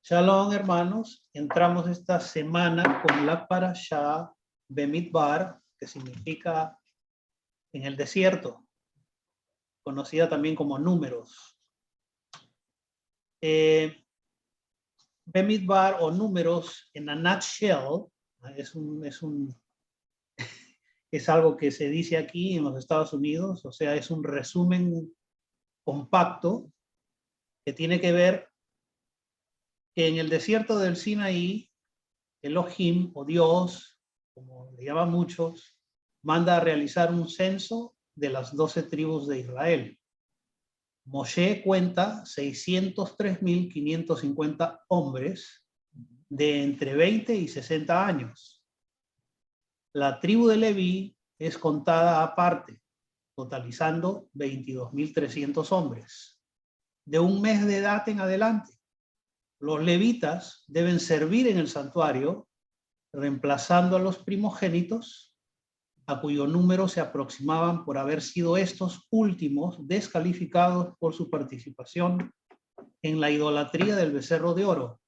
Shalom, hermanos. Entramos esta semana con la parashá Bemidbar, que significa en el desierto, conocida también como números. Bemidbar o números en a nutshell es algo que se dice aquí en los Estados Unidos, o sea, es un resumen compacto que tiene que ver que en el desierto del Sinaí, Elohim o Dios, como le llaman muchos, manda a realizar un censo de las 12 tribus de Israel. Moshe cuenta 603.550 hombres de entre 20 y 60 años. La tribu de Leví es contada aparte, totalizando 22.300 hombres. De un mes de edad en adelante, los levitas deben servir en el santuario, reemplazando a los primogénitos, a cuyo número se aproximaban por haber sido estos últimos descalificados por su participación en la idolatría del becerro de oro.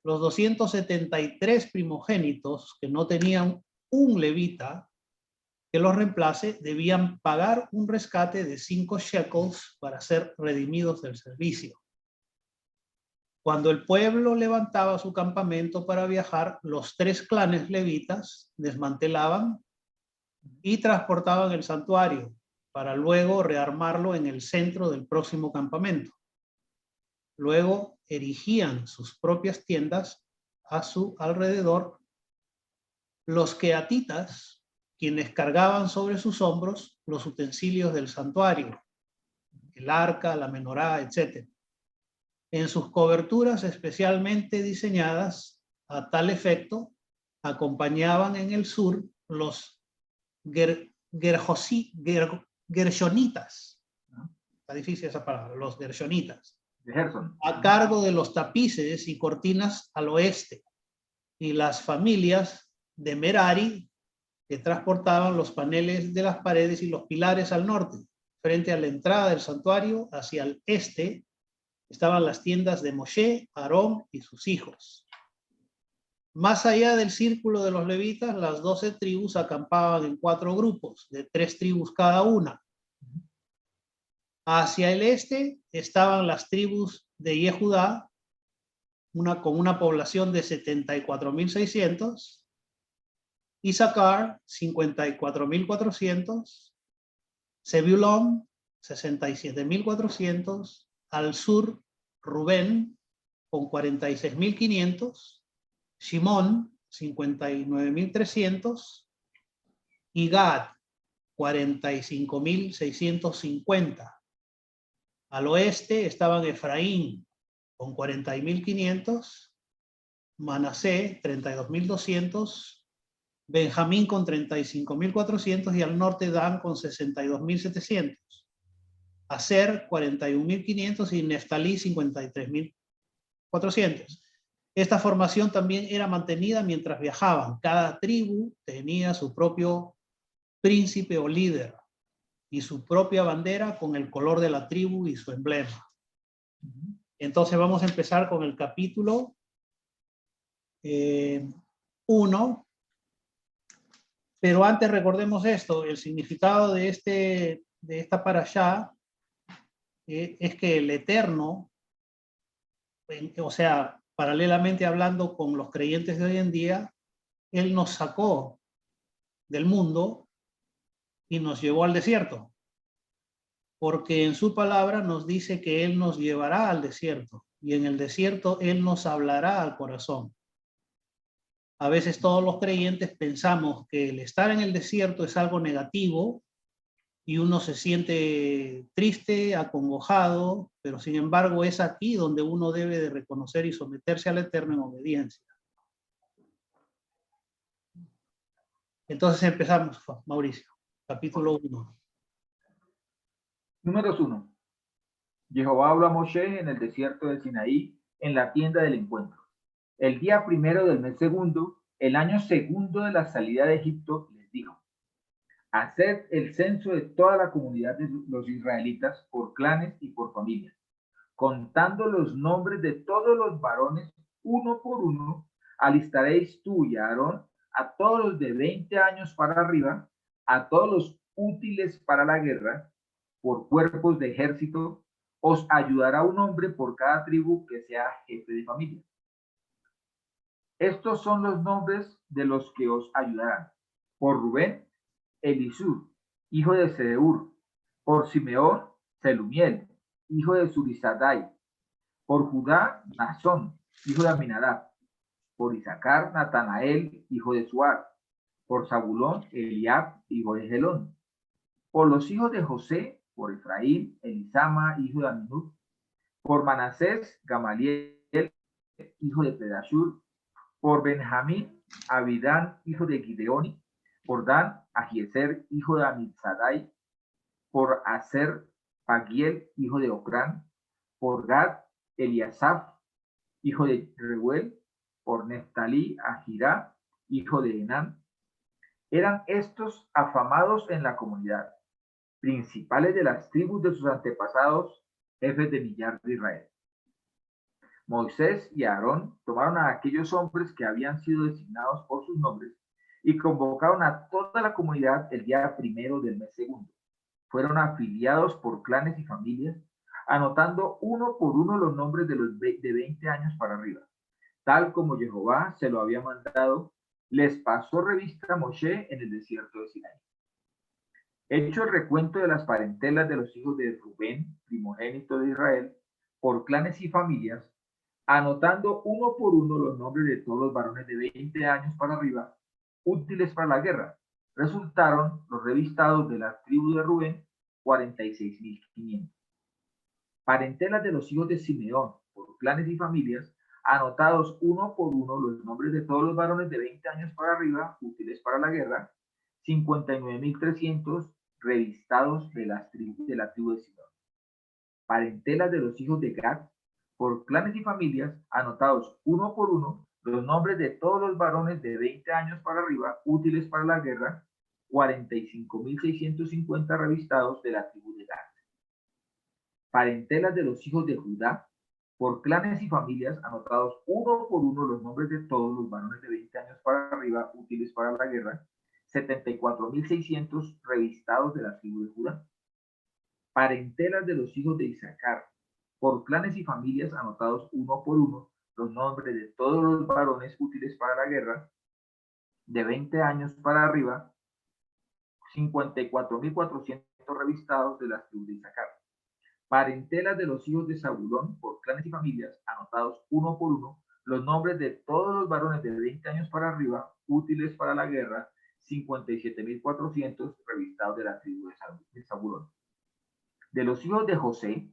Los 273 primogénitos que no tenían un levita que los reemplace debían pagar un rescate de 5 shekels para ser redimidos del servicio. Cuando el pueblo levantaba su campamento para viajar, los 3 clanes levitas desmantelaban y transportaban el santuario para luego rearmarlo en el centro del próximo campamento. Luego erigían sus propias tiendas a su alrededor. Los queatitas, quienes cargaban sobre sus hombros los utensilios del santuario, el arca, la menorá, etc. En sus coberturas especialmente diseñadas a tal efecto, acompañaban en el sur los gershonitas. Está difícil esa palabra, los gershonitas. A cargo de los tapices y cortinas al oeste, y las familias de Merari, que transportaban los paneles de las paredes y los pilares al norte. Frente a la entrada del santuario, hacia el este, estaban las tiendas de Moshe, Aarón y sus hijos. Más allá del círculo de los levitas, las 12 tribus acampaban en 4 grupos, de 3 tribus cada una. Hacia el este estaban las tribus de Yehudá, con una población de 74.600, Issacar, 54.400, Zebulón, 67.400, al sur, Rubén, con 46.500, Shimón, 59.300, y Gad, 45.650. Al oeste estaban Efraín, con 40.500, Manasé, 32.200, Benjamín con 35.400 y al norte Dan con 62.700. Aser, 41.500 y Neftalí, 53.400. Esta formación también era mantenida mientras viajaban. Cada tribu tenía su propio príncipe o líder y su propia bandera con el color de la tribu y su emblema. Entonces vamos a empezar con el capítulo 1. Pero antes recordemos esto, el significado de esta parashá es que el Eterno, o sea, paralelamente hablando con los creyentes de hoy en día, Él nos sacó del mundo y nos llevó al desierto. Porque en su palabra nos dice que Él nos llevará al desierto y en el desierto Él nos hablará al corazón. A veces todos los creyentes pensamos que el estar en el desierto es algo negativo y uno se siente triste, acongojado, pero sin embargo es aquí donde uno debe de reconocer y someterse al Eterno en obediencia. Entonces empezamos, Mauricio, capítulo 1. Números 1. Jehová habló a Moshe en el desierto de Sinaí, en la tienda del encuentro. El día 1 del mes segundo, el año segundo de la salida de Egipto, les dijo: haced el censo de toda la comunidad de los israelitas por clanes y por familias, contando los nombres de todos los varones uno por uno, alistaréis tú y Aarón a todos los de 20 años para arriba, a todos los útiles para la guerra, por cuerpos de ejército, os ayudará un hombre por cada tribu que sea jefe de familia. Estos son los nombres de los que os ayudarán. Por Rubén, Elisur, hijo de Sedeur. Por Simeón, Selumiel, hijo de Surizadai. Por Judá, Nazón, hijo de Aminadab. Por Isaacar, Natanael, hijo de Suar. Por Zabulón, Eliab, hijo de Gelón. Por los hijos de José, por Efraín, Elisama, hijo de Aminud. Por Manasés, Gamaliel, hijo de Pedashur. Por Benjamín, Abidán, hijo de Gideoni. Por Dan, Ahieser, hijo de Amizadai. Por Aser, Pagiel, hijo de Ocrán. Por Gad, Eliasaf, hijo de Reuel. Por Neftalí, Ahirá, hijo de Enán. Eran estos afamados en la comunidad, principales de las tribus de sus antepasados, jefes de millar de Israel. Moisés y Aarón tomaron a aquellos hombres que habían sido designados por sus nombres y convocaron a toda la comunidad el día primero del mes segundo. Fueron afiliados por clanes y familias, anotando uno por uno los nombres de los de 20 años para arriba. Tal como Jehová se lo había mandado, les pasó revista a Moshe en el desierto de Sinaí. Hecho el recuento de las parentelas de los hijos de Rubén, primogénito de Israel, por clanes y familias, anotando uno por uno los nombres de todos los varones de 20 años para arriba, útiles para la guerra. Resultaron los revistados de la tribu de Rubén, 46.500. Parentelas de los hijos de Simeón, por clanes y familias, anotados uno por uno los nombres de todos los varones de 20 años para arriba, útiles para la guerra, 59.300 revistados de la tribu de Simeón. Parentelas de los hijos de Gad, por clanes y familias, anotados uno por uno los nombres de todos los varones de 20 años para arriba, útiles para la guerra, 45.650 revistados de la tribu de Gad. Parentelas de los hijos de Judá, por clanes y familias, anotados uno por uno los nombres de todos los varones de 20 años para arriba, útiles para la guerra, 74.600 revistados de la tribu de Judá. Parentelas de los hijos de Isaacar, por clanes y familias, anotados uno por uno los nombres de todos los varones útiles para la guerra, de 20 años para arriba, 54.400 revistados de la tribu de Isaacar. Parentelas de los hijos de Zabulón, por clanes y familias, anotados uno por uno los nombres de todos los varones de 20 años para arriba, útiles para la guerra, 57.400 revistados de la tribu de Zabulón. De los hijos de José,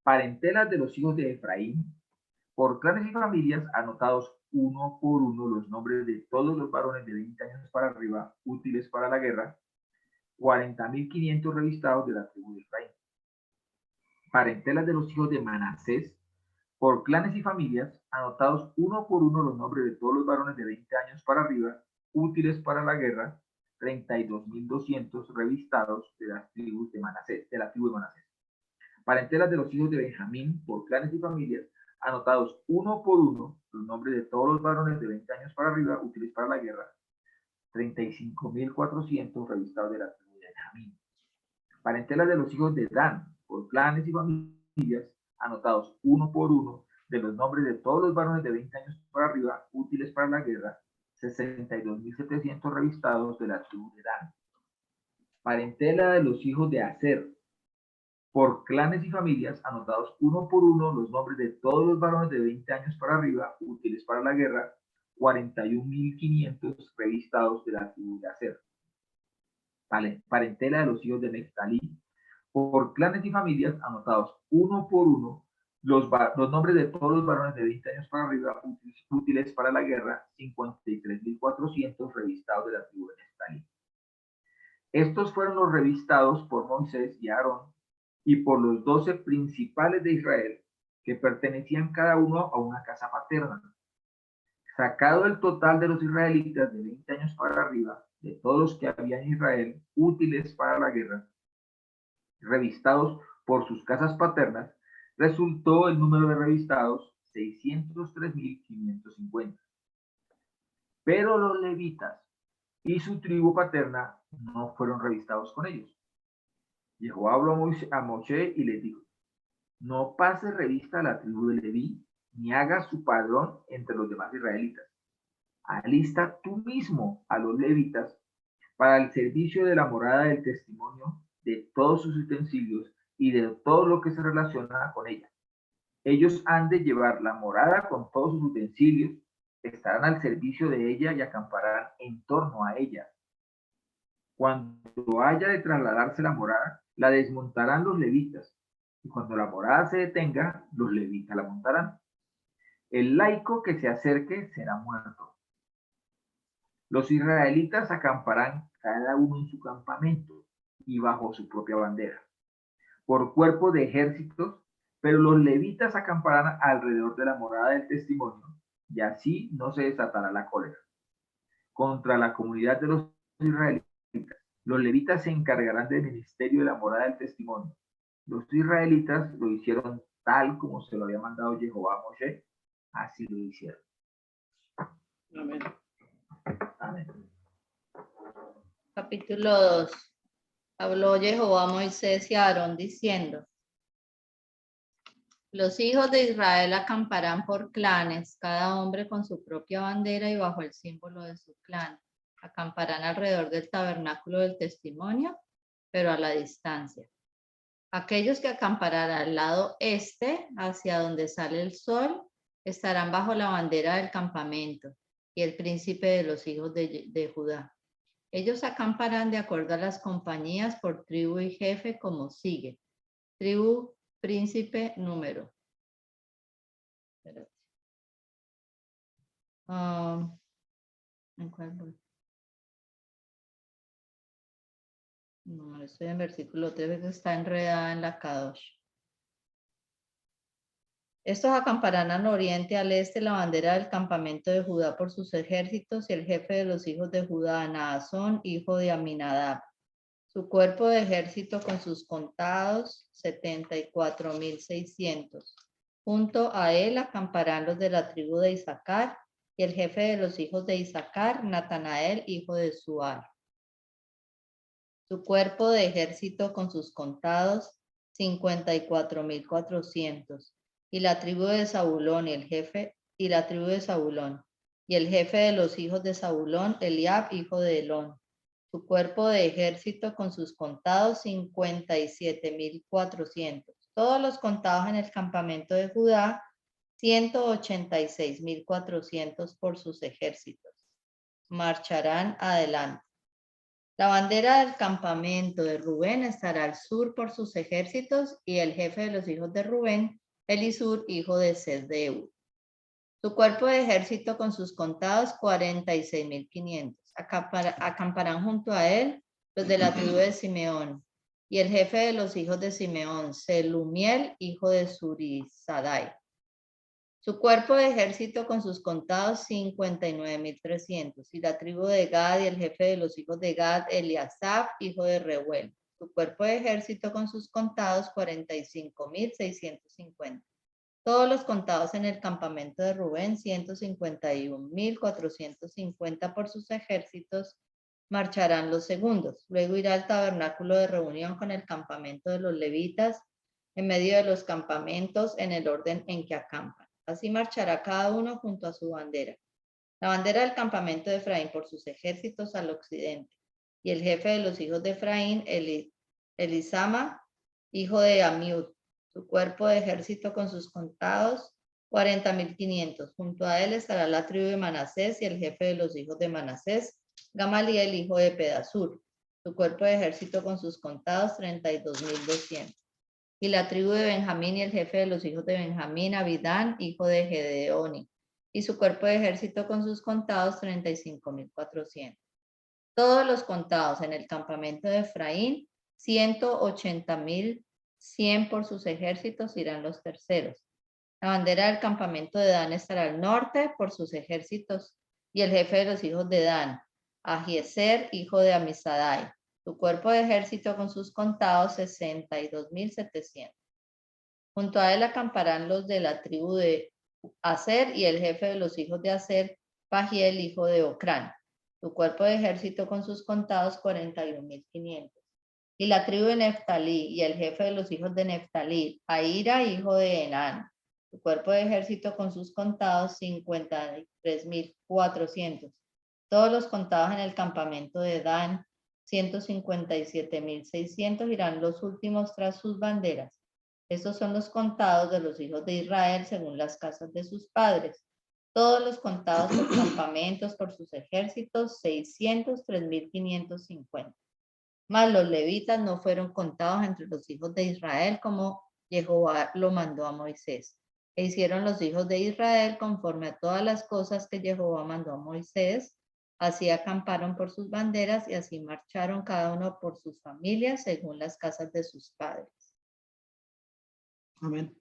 parentelas de los hijos de Efraín, por clanes y familias, anotados uno por uno los nombres de todos los varones de 20 años para arriba, útiles para la guerra, 40.500 revistados de la tribu de Efraín. Parentelas de los hijos de Manasés, por clanes y familias, anotados uno por uno los nombres de todos los varones de 20 años para arriba, útiles para la guerra, 32.200 revistados de las tribus de Manasés, de la tribu de Manasés. Parentelas de los hijos de Benjamín, por clanes y familias, anotados uno por uno los nombres de todos los varones de 20 años para arriba, útiles para la guerra, 35.400 revistados de la tribu de Benjamín. Parentelas de los hijos de Dan, por clanes y familias, anotados uno por uno de los nombres de todos los varones de 20 años para arriba, útiles para la guerra, 62.700 revistados de la tribu de Dan. Parentela de los hijos de Aser, por clanes y familias, anotados uno por uno los nombres de todos los varones de 20 años para arriba, útiles para la guerra, 41.500 revistados de la tribu de Aser. Parentela de los hijos de Neftalí, por clanes y familias, anotados uno por uno los nombres de todos los varones de 20 años para arriba, útiles para la guerra, 53.400 revistados de la tribu de Neftalí. Estos fueron los revistados por Moisés y Aarón y por los 12 principales de Israel, que pertenecían cada uno a una casa paterna. Sacado el total de los israelitas de 20 años para arriba, de todos los que había en Israel, útiles para la guerra, revistados por sus casas paternas, Resultó el número de revistados 603.550. Pero los levitas y su tribu paterna no fueron revistados con ellos. Jehová habló a Moshe y le dijo: no pase revista a la tribu de Leví, ni haga su padrón entre los demás israelitas. Alista tú mismo a los levitas para el servicio de la morada del testimonio, de todos sus utensilios y de todo lo que se relaciona con ella. Ellos han de llevar la morada con todos sus utensilios, estarán al servicio de ella y acamparán en torno a ella. Cuando haya de trasladarse la morada, la desmontarán los levitas, y cuando la morada se detenga, los levitas la montarán. El laico que se acerque será muerto. Los israelitas acamparán cada uno en su campamento y bajo su propia bandera, por cuerpo de ejércitos, pero los levitas acamparán alrededor de la morada del testimonio, y así no se desatará la cólera contra la comunidad de los israelitas. Los levitas se encargarán del ministerio de la morada del testimonio. Los israelitas lo hicieron tal como se lo había mandado Jehová a Moshe, así lo hicieron. Amén. Amén. Capítulo 2. Habló Jehová a Moisés y a Aarón diciendo: los hijos de Israel acamparán por clanes, cada hombre con su propia bandera y bajo el símbolo de su clan. Acamparán alrededor del tabernáculo del testimonio, pero a la distancia. Aquellos que acamparán al lado este, hacia donde sale el sol, estarán bajo la bandera del campamento y el príncipe de los hijos de Judá. Ellos acamparán de acuerdo a las compañías por tribu y jefe, como sigue: tribu, príncipe, número. ¿En cuál voy? No, estoy en versículo 3, que está enredada en la Kadosh. Estos acamparán al oriente, al este, la bandera del campamento de Judá por sus ejércitos, y el jefe de los hijos de Judá, Naasón, hijo de Aminadab. Su cuerpo de ejército con sus contados, 74.600. Junto a él acamparán los de la tribu de Isaacar, y el jefe de los hijos de Isaacar, Natanael, hijo de Suar. Su cuerpo de ejército con sus contados, 54.400. Y la tribu de Zabulón y el jefe de los hijos de Zabulón, Eliab, hijo de Elón. Su cuerpo de ejército con sus contados, 57.400. Todos los contados en el campamento de Judá, 186.400 por sus ejércitos. Marcharán adelante. La bandera del campamento de Rubén estará al sur por sus ejércitos, y el jefe de los hijos de Rubén, Elisur, hijo de Sedeur. Su cuerpo de ejército con sus contados, 46.500. Acamparán junto a él los de la tribu de Simeón, y el jefe de los hijos de Simeón, Selumiel, hijo de Surisadai. Su cuerpo de ejército con sus contados, 59.300. Y la tribu de Gad y el jefe de los hijos de Gad, Eliasaf, hijo de Reuel. Su cuerpo de ejército con sus contados, 45.650. Todos los contados en el campamento de Rubén, 151.450 por sus ejércitos. Marcharán los segundos. Luego irá al tabernáculo de reunión con el campamento de los levitas, en medio de los campamentos, en el orden en que acampan. Así marchará cada uno junto a su bandera. La bandera del campamento de Efraín por sus ejércitos al occidente. Y el jefe de los hijos de Efraín, Elisama, hijo de Amiud. Su cuerpo de ejército con sus contados, 40.500. Junto a él estará la tribu de Manasés y el jefe de los hijos de Manasés, Gamaliel, hijo de Pedasur. Su cuerpo de ejército con sus contados, 32.200. Y la tribu de Benjamín y el jefe de los hijos de Benjamín, Abidán, hijo de Gedeoni. Y su cuerpo de ejército con sus contados, 35.400. Todos los contados en el campamento de Efraín, 180.100 por sus ejércitos, irán los terceros. La bandera del campamento de Dan estará al norte por sus ejércitos, y el jefe de los hijos de Dan, Ahiezer, hijo de Amisadai. Su cuerpo de ejército con sus contados, 62.700. Junto a él acamparán los de la tribu de Aser y el jefe de los hijos de Aser, Pagiel, hijo de Ocrán. Su cuerpo de ejército con sus contados 41.500. Y la tribu de Neftalí y el jefe de los hijos de Neftalí, Ahira, hijo de Enán. Su cuerpo de ejército con sus contados 53.400. Todos los contados en el campamento de Dan, 157.600, irán los últimos tras sus banderas. Estos son los contados de los hijos de Israel según las casas de sus padres. Todos los contados por campamentos, por sus ejércitos, 603.550. Mas los levitas no fueron contados entre los hijos de Israel como Jehová lo mandó a Moisés. E hicieron los hijos de Israel conforme a todas las cosas que Jehová mandó a Moisés. Así acamparon por sus banderas y así marcharon cada uno por sus familias según las casas de sus padres. Amén.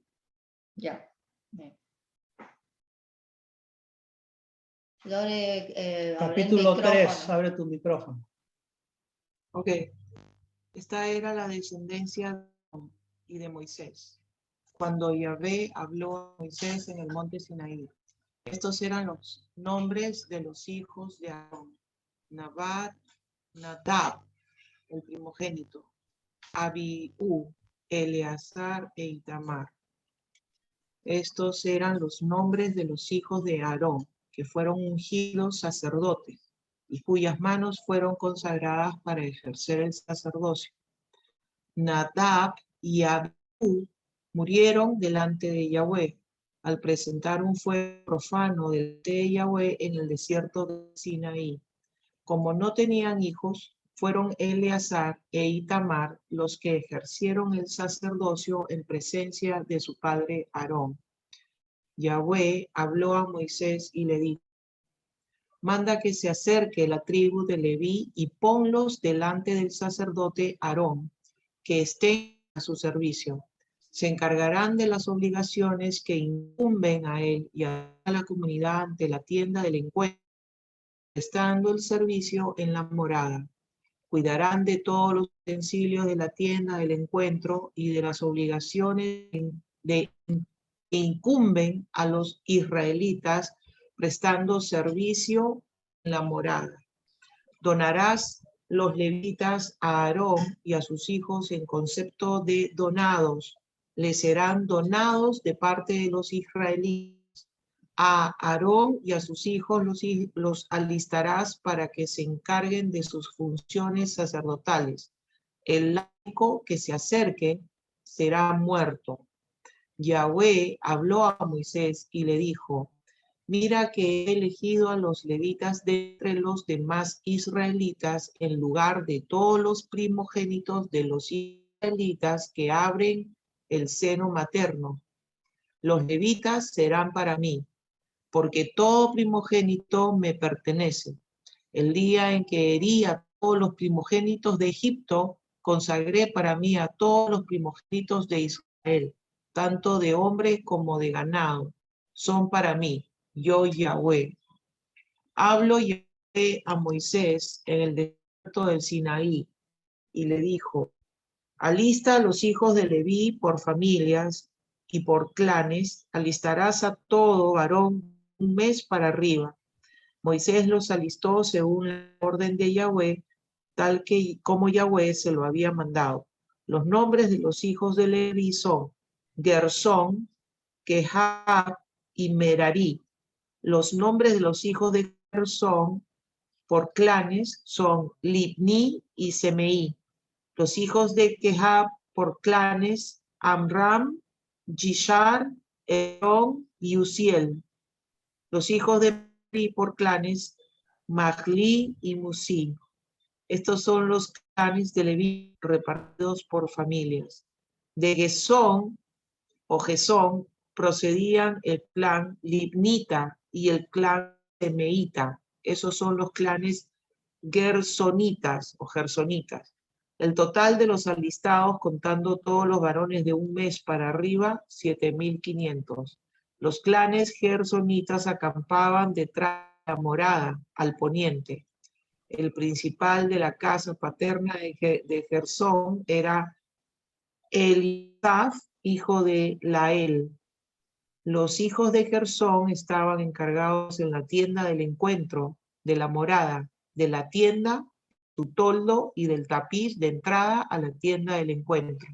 Ya. Lore, Capítulo 3, abre tu micrófono. Ok. Esta era la descendencia de Aarón y de Moisés, cuando Yahvé habló a Moisés en el monte Sinaí. Estos eran los nombres de los hijos de Aarón: Nadab, el primogénito; Abiú, Eleazar e Itamar. Estos eran los nombres de los hijos de Aarón, que fueron ungidos sacerdotes y cuyas manos fueron consagradas para ejercer el sacerdocio. Nadab y Abiú murieron delante de Yahweh al presentar un fuego profano delante de Yahweh en el desierto de Sinaí. Como no tenían hijos, fueron Eleazar e Itamar los que ejercieron el sacerdocio en presencia de su padre Aarón. Yahweh habló a Moisés y le dijo: manda que se acerque la tribu de Leví y ponlos delante del sacerdote Aarón, que estén a su servicio. Se encargarán de las obligaciones que incumben a él y a la comunidad ante la tienda del encuentro, prestando el servicio en la morada. Cuidarán de todos los utensilios de la tienda del encuentro y de las obligaciones que incumben a los israelitas prestando servicio en la morada. Donarás los levitas a Aarón y a sus hijos en concepto de donados. Les serán donados de parte de los israelitas. A Aarón y a sus hijos los alistarás para que se encarguen de sus funciones sacerdotales. El laico que se acerque será muerto. Yahweh habló a Moisés y le dijo: mira que he elegido a los levitas de entre los demás israelitas en lugar de todos los primogénitos de los israelitas que abren el seno materno. Los levitas serán para mí, porque todo primogénito me pertenece. El día en que herí a todos los primogénitos de Egipto, consagré para mí a todos los primogénitos de Israel, tanto de hombre como de ganado. Son para mí, yo Yahweh. Habló Yahweh a Moisés en el desierto del Sinaí y le dijo: alista a los hijos de Leví por familias y por clanes, alistarás a todo varón un mes para arriba. Moisés los alistó según la orden de Yahweh, tal que como Yahweh se lo había mandado. Los nombres de los hijos de Leví son Gersón, Kehat y Merari. Los nombres de los hijos de Gersón por clanes son Libni y Semeí. Los hijos de Kehat por clanes: Amram, Yishar, Erón y Uziel. Los hijos de Merari por clanes: Mahli y Musi. Estos son los clanes de Leví repartidos por familias. De Gesón o Gesón procedían el clan Libnita y el clan Semeíta. Esos son los clanes gersonitas o gersonitas. El total de los alistados, contando todos los varones de un mes para arriba, 7.500. Los clanes gersonitas acampaban detrás de la morada, al poniente. El principal de la casa paterna de Gersón era Elisaf, hijo de Lael. Los hijos de Gersón estaban encargados en la tienda del encuentro, de la morada, de la tienda, su toldo y del tapiz de entrada a la tienda del encuentro.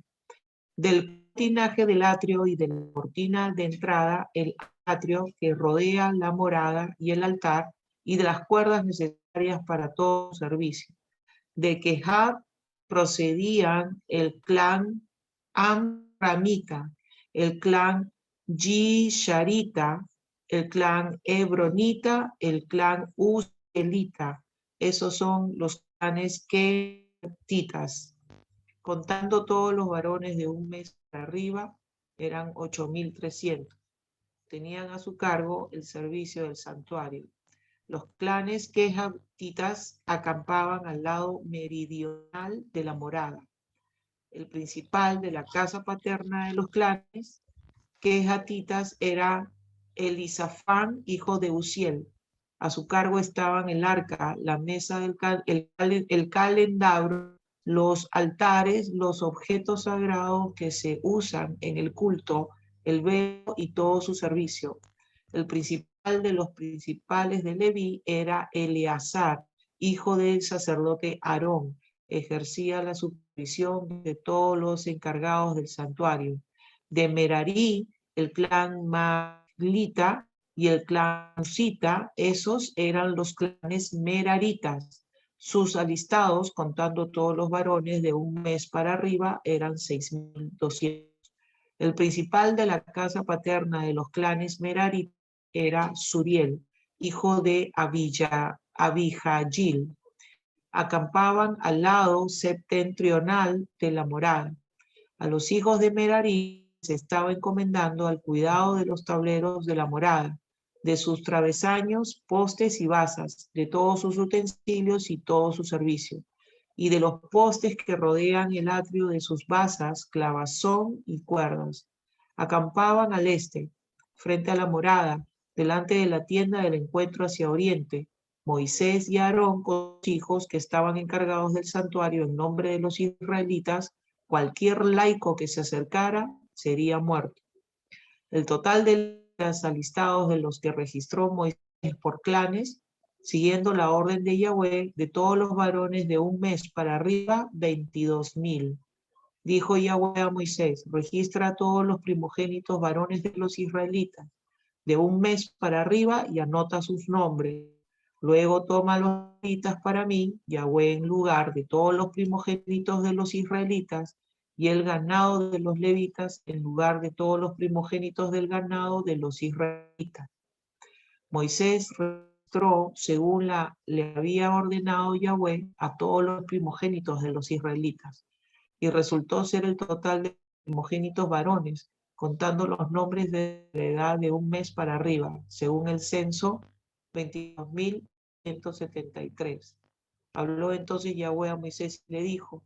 Del cortinaje del atrio y de la cortina de entrada, el atrio que rodea la morada y el altar, y de las cuerdas necesarias para todo servicio. De Kehat procedían el clan Amramita, el clan Yisharita, el clan Hebronita, el clan Uzelita. Esos son los clanes quetitas. Contando todos los varones de un mes para arriba, eran 8.300. Tenían a su cargo el servicio del santuario. Los clanes quejatitas acampaban al lado meridional de la morada. El principal de la casa paterna de los clanes quejatitas era Elisafán, hijo de Uziel. A su cargo estaban el arca, la mesa del el calendario, los altares, los objetos sagrados que se usan en el culto, el velo y todo su servicio. El principal de los principales de Leví era Eleazar, hijo del sacerdote Aarón. Ejercía la supervisión de todos los encargados del santuario. De Merarí, el clan Maglita y el clan Musita, esos eran los clanes meraritas. Sus alistados, contando todos los varones de un mes para arriba, eran 6.200. El principal de la casa paterna de los clanes meraritas era Suriel, hijo de Abijayil. Acampaban al lado septentrional de la morada. A los hijos de Merarí se estaba encomendando al cuidado de los tableros de la morada, de sus travesaños, postes y basas, de todos sus utensilios y todo su servicio, y de los postes que rodean el atrio, de sus basas, clavazón y cuerdas. Acampaban al este, frente a la morada, delante de la tienda del encuentro hacia oriente, Moisés y Aarón con sus hijos que estaban encargados del santuario en nombre de los israelitas. Cualquier laico que se acercara sería muerto. El total de los alistados de los que registró Moisés por clanes, siguiendo la orden de Yahweh, de todos los varones de un mes para arriba, 22.000. Dijo Yahweh a Moisés: registra a todos los primogénitos varones de los israelitas, de un mes para arriba, y anota sus nombres. Luego toma los levitas para mí, Yahweh, en lugar de todos los primogénitos de los israelitas, y el ganado de los levitas en lugar de todos los primogénitos del ganado de los israelitas. Moisés registró, según le había ordenado Yahweh, a todos los primogénitos de los israelitas, y resultó ser el total de primogénitos varones, contando los nombres de la edad de un mes para arriba, según el censo, 22.173. Habló entonces Yahweh a Moisés y le dijo: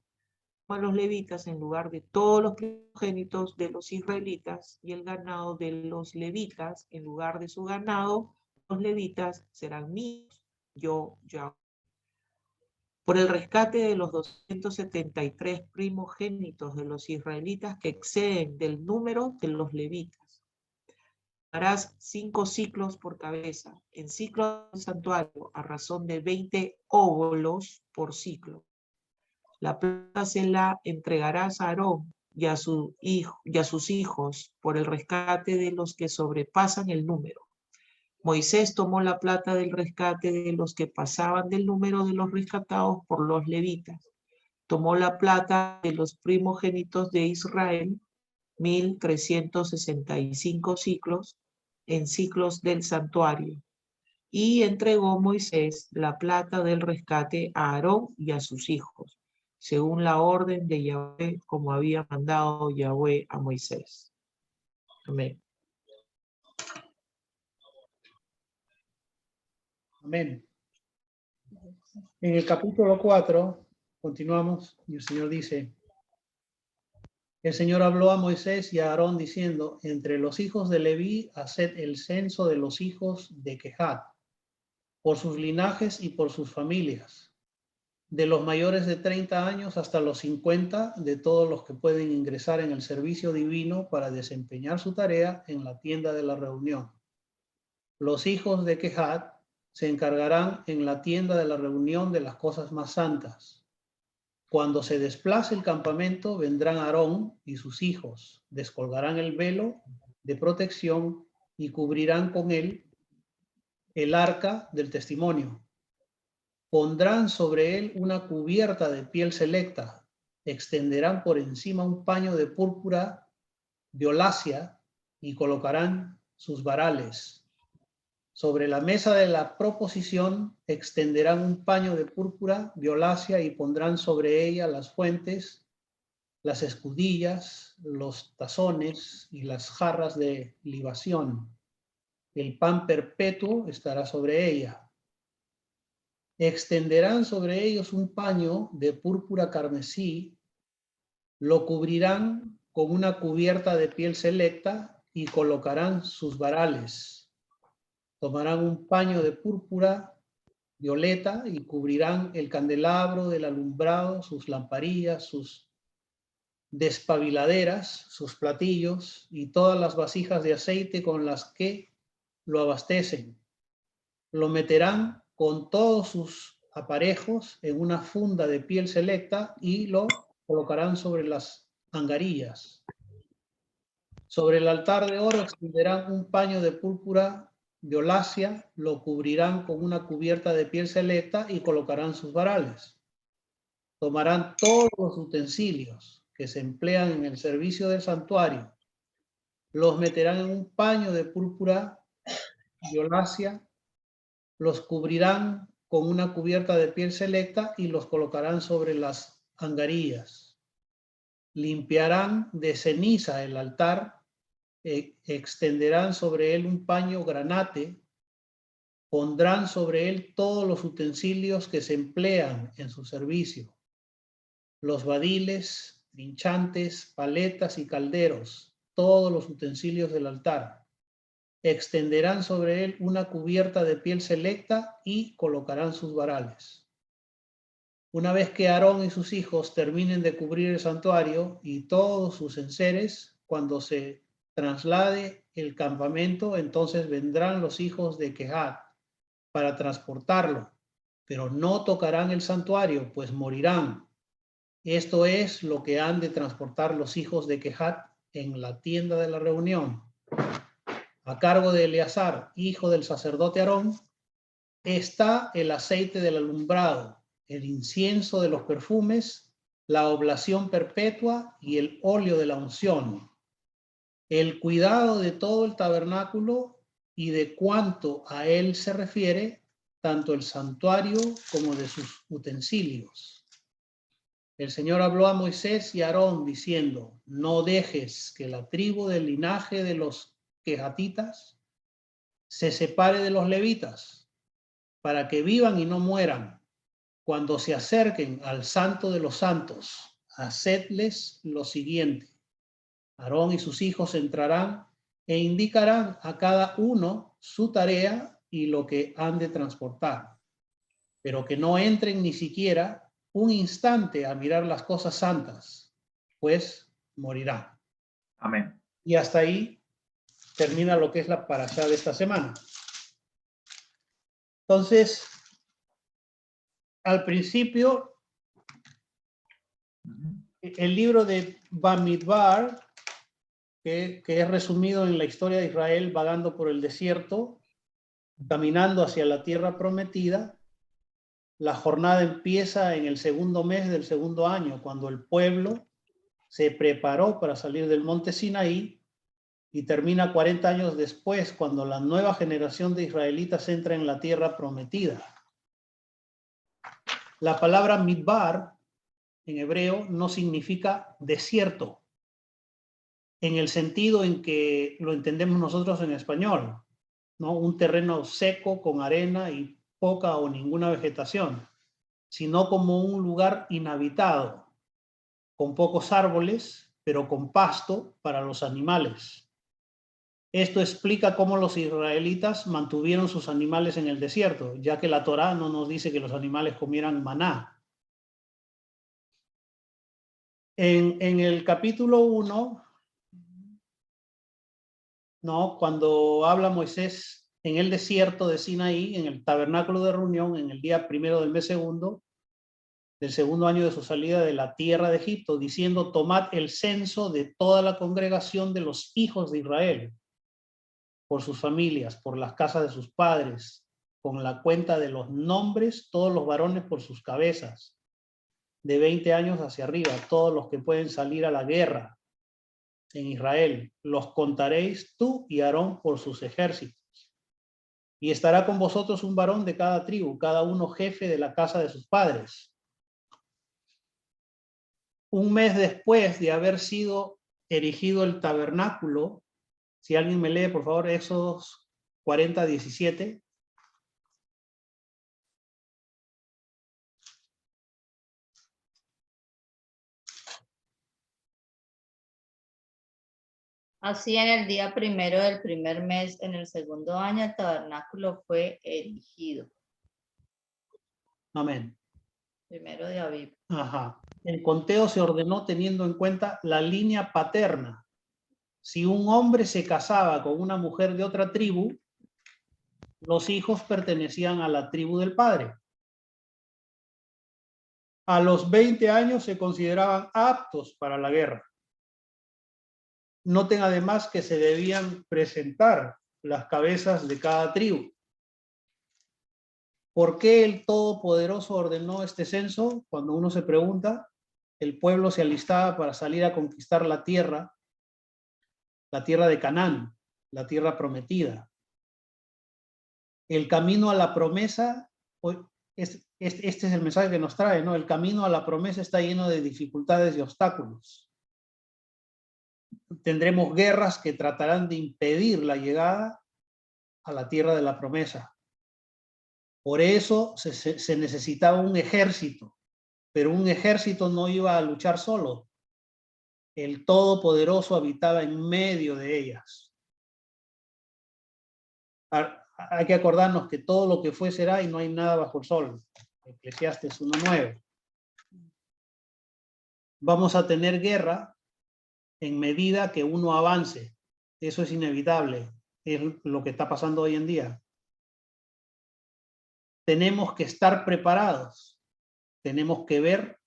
a los levitas en lugar de todos los primogénitos de los israelitas, y el ganado de los levitas en lugar de su ganado, los levitas serán míos, yo Yahweh. Por el rescate de los 273 primogénitos de los israelitas que exceden del número de los levitas. Harás 5 ciclos por cabeza, en ciclo del santuario, a razón de 20 óbolos por ciclo. La plata se la entregarás a Aarón y a sus hijos por el rescate de los que sobrepasan el número. Moisés tomó la plata del rescate de los que pasaban del número de los rescatados por los levitas. Tomó la plata de los primogénitos de Israel, 1.365 ciclos, en ciclos del santuario. Y entregó Moisés la plata del rescate a Aarón y a sus hijos, según la orden de Yahweh, como había mandado Yahweh a Moisés. Amén. Amén. En el capítulo 4, continuamos, y el Señor dice: el Señor habló a Moisés y a Aarón diciendo: entre los hijos de Leví, haced el censo de los hijos de Kehat, por sus linajes y por sus familias, de los mayores de 30 años hasta los 50, de todos los que pueden ingresar en el servicio divino para desempeñar su tarea en la tienda de la reunión. Los hijos de Kehat se encargarán en la tienda de la reunión de las cosas más santas. Cuando se desplace el campamento, vendrán Aarón y sus hijos, descolgarán el velo de protección y cubrirán con él el arca del testimonio. Pondrán sobre él una cubierta de piel selecta, extenderán por encima un paño de púrpura violácea y colocarán sus varales. Sobre la mesa de la proposición extenderán un paño de púrpura violácea y pondrán sobre ella las fuentes, las escudillas, los tazones y las jarras de libación. El pan perpetuo estará sobre ella. Extenderán sobre ellos un paño de púrpura carmesí, lo cubrirán con una cubierta de piel selecta y colocarán sus varales. Tomarán un paño de púrpura violeta y cubrirán el candelabro del alumbrado, sus lamparillas, sus despabiladeras, sus platillos y todas las vasijas de aceite con las que lo abastecen. Lo meterán con todos sus aparejos en una funda de piel selecta y lo colocarán sobre las angarillas. Sobre el altar de oro extenderán un paño de púrpura violácea, lo cubrirán con una cubierta de piel selecta y colocarán sus varales. Tomarán todos los utensilios que se emplean en el servicio del santuario, los meterán en un paño de púrpura violácea, los cubrirán con una cubierta de piel selecta y los colocarán sobre las angarillas. Limpiarán de ceniza el altar, extenderán sobre él un paño granate, pondrán sobre él todos los utensilios que se emplean en su servicio, los badiles, trinchantes, paletas y calderos, todos los utensilios del altar. Extenderán sobre él una cubierta de piel selecta y colocarán sus varales. Una vez que Aarón y sus hijos terminen de cubrir el santuario y todos sus enseres, cuando se traslade el campamento, entonces vendrán los hijos de Kehat para transportarlo, pero no tocarán el santuario, pues morirán. Esto es lo que han de transportar los hijos de Kehat en la tienda de la reunión. A cargo de Eleazar, hijo del sacerdote Aarón, está el aceite del alumbrado, el incienso de los perfumes, la oblación perpetua y el óleo de la unción. El cuidado de todo el tabernáculo y de cuanto a él se refiere, tanto el santuario como de sus utensilios. El Señor habló a Moisés y a Aarón diciendo: no dejes que la tribu del linaje de los quejatitas se separe de los levitas, para que vivan y no mueran. Cuando se acerquen al santo de los santos, hacedles lo siguiente: Aarón y sus hijos entrarán e indicarán a cada uno su tarea y lo que han de transportar, pero que no entren ni siquiera un instante a mirar las cosas santas, pues morirán. Amén. Y hasta ahí termina lo que es la parashá de esta semana. Entonces, al principio, el libro de Bamidbar, que es resumido en la historia de Israel vagando por el desierto, caminando hacia la tierra prometida. La jornada empieza en el segundo mes del segundo año, cuando el pueblo se preparó para salir del monte Sinaí, y termina 40 años después, cuando la nueva generación de israelitas entra en la tierra prometida. La palabra midbar en hebreo no significa desierto, en el sentido en que lo entendemos nosotros en español, ¿no? Un terreno seco con arena y poca o ninguna vegetación, sino como un lugar inhabitado, con pocos árboles, pero con pasto para los animales. Esto explica cómo los israelitas mantuvieron sus animales en el desierto, ya que la Torá no nos dice que los animales comieran maná, En el capítulo 1, ¿no? Cuando habla Moisés en el desierto de Sinaí, en el tabernáculo de reunión, en el día primero del mes segundo, del segundo año de su salida de la tierra de Egipto, diciendo: tomad el censo de toda la congregación de los hijos de Israel, por sus familias, por las casas de sus padres, con la cuenta de los nombres, todos los varones por sus cabezas, de 20 años hacia arriba, todos los que pueden salir a la guerra en Israel. Los contaréis tú y Aarón por sus ejércitos. Y estará con vosotros un varón de cada tribu, cada uno jefe de la casa de sus padres. Un mes después de haber sido erigido el tabernáculo, si alguien me lee, por favor, Éxodos 40:17. Así, en el día primero del primer mes, en el segundo año, el tabernáculo fue erigido. Amén. Primero de Abib. Ajá. El conteo se ordenó teniendo en cuenta la línea paterna. Si un hombre se casaba con una mujer de otra tribu, los hijos pertenecían a la tribu del padre. A los 20 años se consideraban aptos para la guerra. Noten además que se debían presentar las cabezas de cada tribu. ¿Por qué el Todopoderoso ordenó este censo? Cuando uno se pregunta, el pueblo se alistaba para salir a conquistar la tierra de Canaán, la tierra prometida. El camino a la promesa, este es el mensaje que nos trae, ¿no? El camino a la promesa está lleno de dificultades y obstáculos. Tendremos guerras que tratarán de impedir la llegada a la tierra de la promesa. Por eso se necesitaba un ejército, pero un ejército no iba a luchar solo. El Todopoderoso habitaba en medio de ellas. Hay que acordarnos que todo lo que fue será y no hay nada bajo el sol. Eclesiastes 1:9. Vamos a tener guerra en medida que uno avance. Eso es inevitable. Es lo que está pasando hoy en día. Tenemos que estar preparados. Tenemos que ver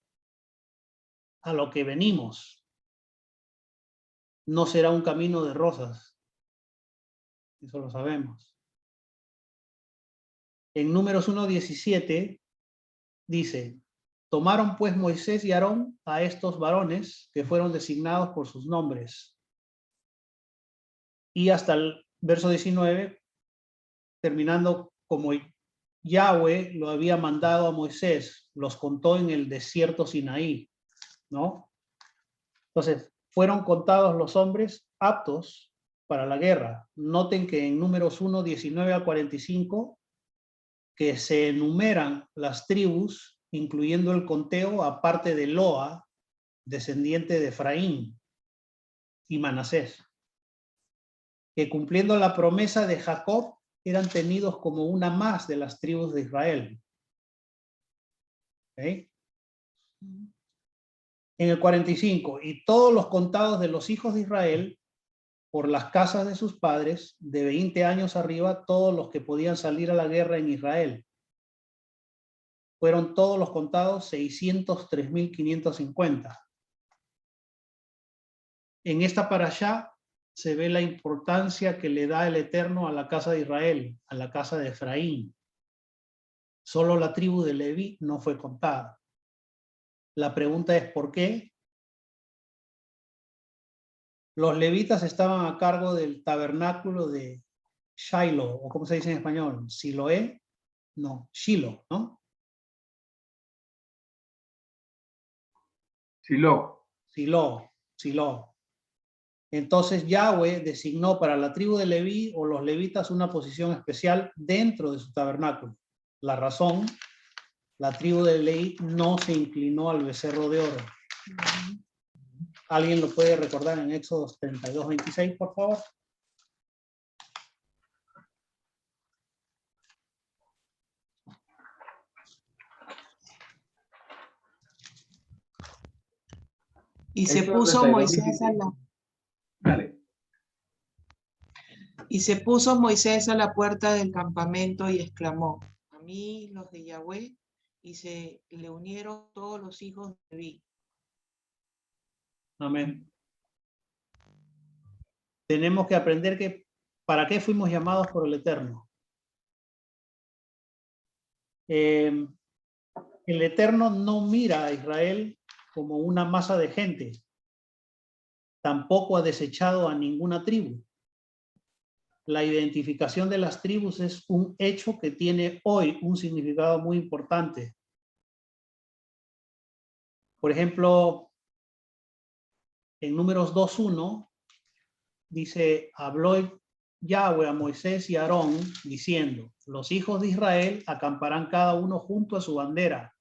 a lo que venimos. No será un camino de rosas. Eso lo sabemos. En Números 1:17 dice: tomaron pues Moisés y Aarón a estos varones que fueron designados por sus nombres. Y hasta el verso 19, terminando como Yahweh lo había mandado a Moisés, los contó en el desierto Sinaí, ¿no? Entonces, fueron contados los hombres aptos para la guerra. Noten que en Números 1:19-45, que se enumeran las tribus, incluyendo el conteo, aparte de Loa, descendiente de Efraín, y Manasés, que cumpliendo la promesa de Jacob, eran tenidos como una más de las tribus de Israel. ¿Okay? En el 45, y todos los contados de los hijos de Israel, por las casas de sus padres, de 20 años arriba, todos los que podían salir a la guerra en Israel. Fueron todos los contados 603.550. En esta parashá se ve la importancia que le da el Eterno a la casa de Israel, a la casa de Efraín. Solo la tribu de Leví no fue contada. La pregunta es ¿por qué? Los levitas estaban a cargo del tabernáculo de Shiloh, o ¿cómo se dice en español? ¿Siloé? No, Shiloh, ¿no? Silo. Entonces Yahweh designó para la tribu de Leví o los levitas una posición especial dentro de su tabernáculo. La razón, la tribu de Leví no se inclinó al becerro de oro. ¿Alguien lo puede recordar en Éxodo 32:26, por favor? Y se Éxodo puso 32, Moisés a 16. la, Dale. y se puso Moisés a la puerta del campamento y exclamó: a mí los de Yahweh, y se le unieron todos los hijos de Leví. Amén. Tenemos que aprender que para qué fuimos llamados por el Eterno. El Eterno no mira a Israel como una masa de gente. Tampoco ha desechado a ninguna tribu. La identificación de las tribus es un hecho que tiene hoy un significado muy importante. Por ejemplo, en Números 2:1 dice, habló Yahweh a Moisés y a Aarón diciendo, los hijos de Israel acamparán cada uno junto a su bandera,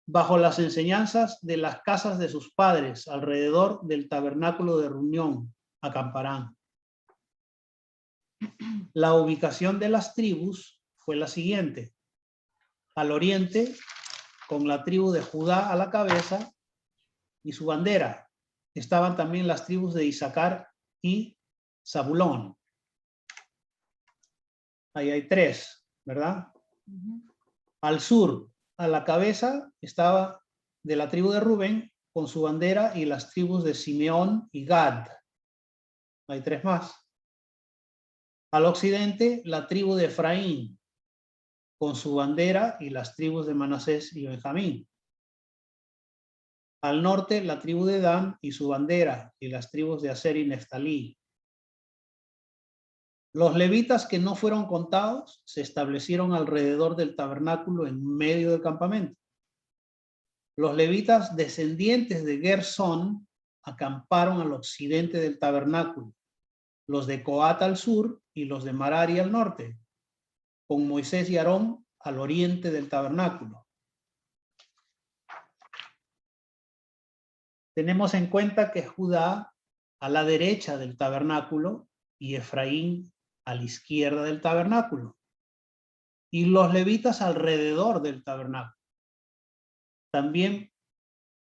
bajo las enseñanzas de las casas de sus padres, alrededor del tabernáculo de reunión, acamparán. La ubicación de las tribus fue la siguiente. Al oriente, con la tribu de Judá a la cabeza y su bandera, estaban también las tribus de Isaacar y Zabulón. Ahí hay 3, ¿verdad? Al sur, a la cabeza, estaba de la tribu de Rubén con su bandera y las tribus de Simeón y Gad. Hay 3 más. Al occidente, la tribu de Efraín con su bandera y las tribus de Manasés y Benjamín. Al norte, la tribu de Dan y su bandera y las tribus de Aser y Neftalí. Los levitas que no fueron contados se establecieron alrededor del tabernáculo en medio del campamento. Los levitas descendientes de Gersón acamparon al occidente del tabernáculo, los de Coat al sur y los de Merari al norte, con Moisés y Aarón al oriente del tabernáculo. Tenemos en cuenta que Judá a la derecha del tabernáculo y Efraín a la izquierda del tabernáculo, y los levitas alrededor del tabernáculo. También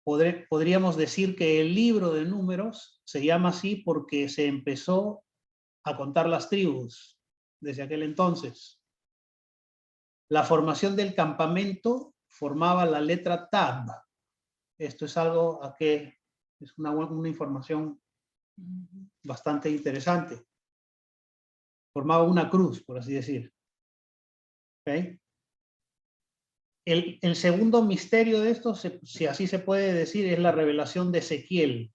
podríamos decir que el libro de Números se llama así porque se empezó a contar las tribus desde aquel entonces. La formación del campamento formaba la letra Tab. Esto es algo a que es una información bastante interesante. Formaba una cruz, por así decir. ¿Okay? El segundo misterio de esto, si así se puede decir, es la revelación de Ezequiel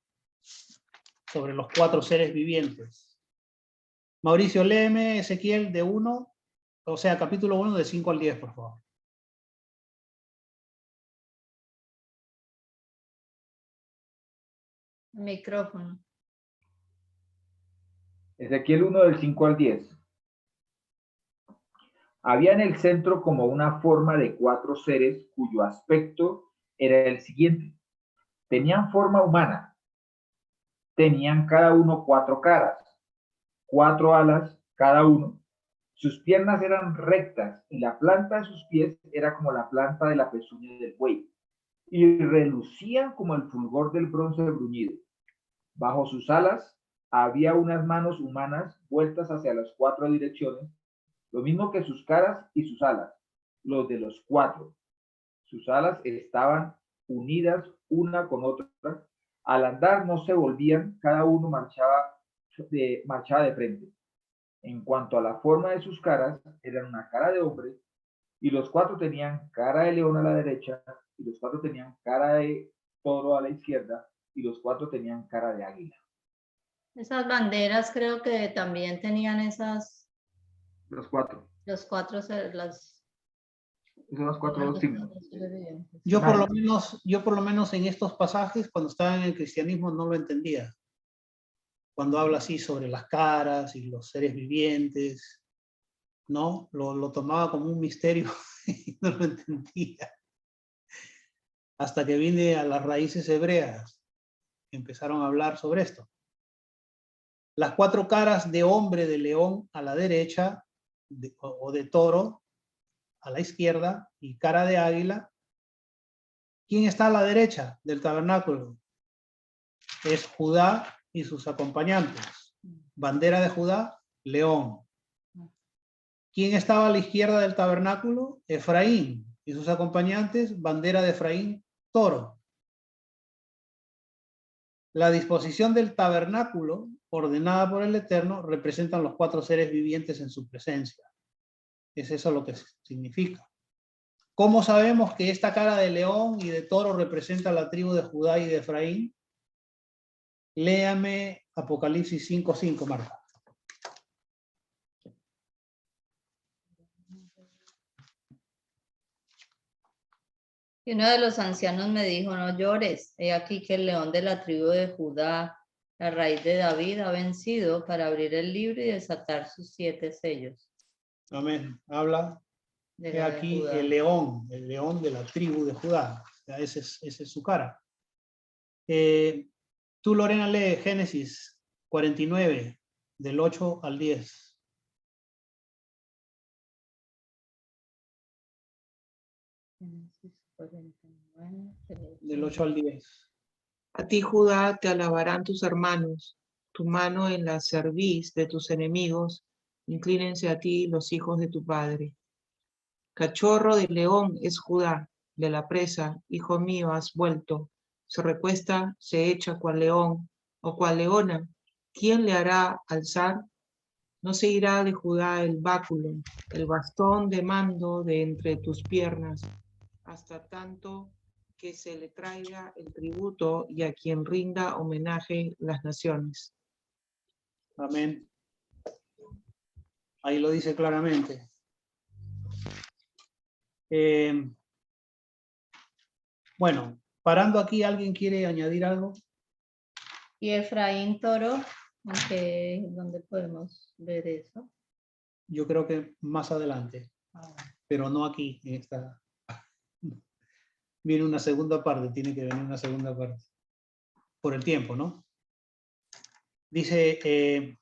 sobre los 4 seres vivientes. Mauricio, léeme Ezequiel de 1, o sea, capítulo 1 de 5 al 10, por favor. Micrófono. Ezequiel 1 del 5 al 10. Había en el centro como una forma de 4 seres cuyo aspecto era el siguiente. Tenían forma humana. Tenían cada uno 4 caras, 4 alas cada uno. Sus piernas eran rectas y la planta de sus pies era como la planta de la pezuña del buey. Y relucían como el fulgor del bronce bruñido. Bajo sus alas había unas manos humanas vueltas hacia las 4 direcciones, lo mismo que sus caras y sus alas, los de los 4. Sus alas estaban unidas una con otra. Al andar no se volvían, cada uno marchaba de frente. En cuanto a la forma de sus caras, eran una cara de hombre, y los 4 tenían cara de león a la derecha, y los 4 tenían cara de toro a la izquierda, y los 4 tenían cara de águila. Esas banderas creo que también tenían esas, Los 4. los 4, las... Son los 4 signos. Yo por lo menos en estos pasajes, cuando estaba en el cristianismo, no lo entendía. Cuando habla así sobre las caras y los seres vivientes, ¿no? Lo tomaba como un misterio y no lo entendía. Hasta que vine a las raíces hebreas, empezaron a hablar sobre esto. Las 4 caras de hombre, de león a la derecha, o de toro a la izquierda, y cara de águila. ¿Quién está a la derecha del tabernáculo? es Judá y sus acompañantes. Bandera de Judá, león. ¿Quién estaba a la izquierda del tabernáculo? Efraín y sus acompañantes, bandera de Efraín, toro. La disposición del tabernáculo, ordenada por el Eterno, representan los 4 seres vivientes en su presencia. Es eso lo que significa. ¿Cómo sabemos que esta cara de león y de toro representa la tribu de Judá y de Efraín? Léame Apocalipsis 5:5, Marta. Y uno de los ancianos me dijo, no llores, he aquí que el león de la tribu de Judá, la raíz de David, ha vencido para abrir el libro y desatar sus 7 sellos. Amén. Habla De he la de aquí Judá. el león de la tribu de Judá. O sea, esa es su cara. Tú, Lorena, lee Génesis 49, del 8 al 10. Génesis 49, Del 8 al 10. A ti, Judá, te alabarán tus hermanos, tu mano en la cerviz de tus enemigos, inclínense a ti los hijos de tu padre. Cachorro de león es Judá, de la presa, hijo mío, has vuelto. Se recuesta, se echa cual león o cual leona. ¿Quién le hará alzar? No se irá de Judá el báculo, el bastón de mando de entre tus piernas, hasta tanto que se le traiga el tributo y a quien rinda homenaje las naciones. Amén. Ahí lo dice claramente. Bueno, parando aquí, ¿alguien quiere añadir algo? Y Efraín toro, ¿dónde podemos ver eso? Yo creo que más adelante, pero no aquí, en esta. Viene una segunda parte, tiene que venir una segunda parte. Por el tiempo, ¿no? Dice,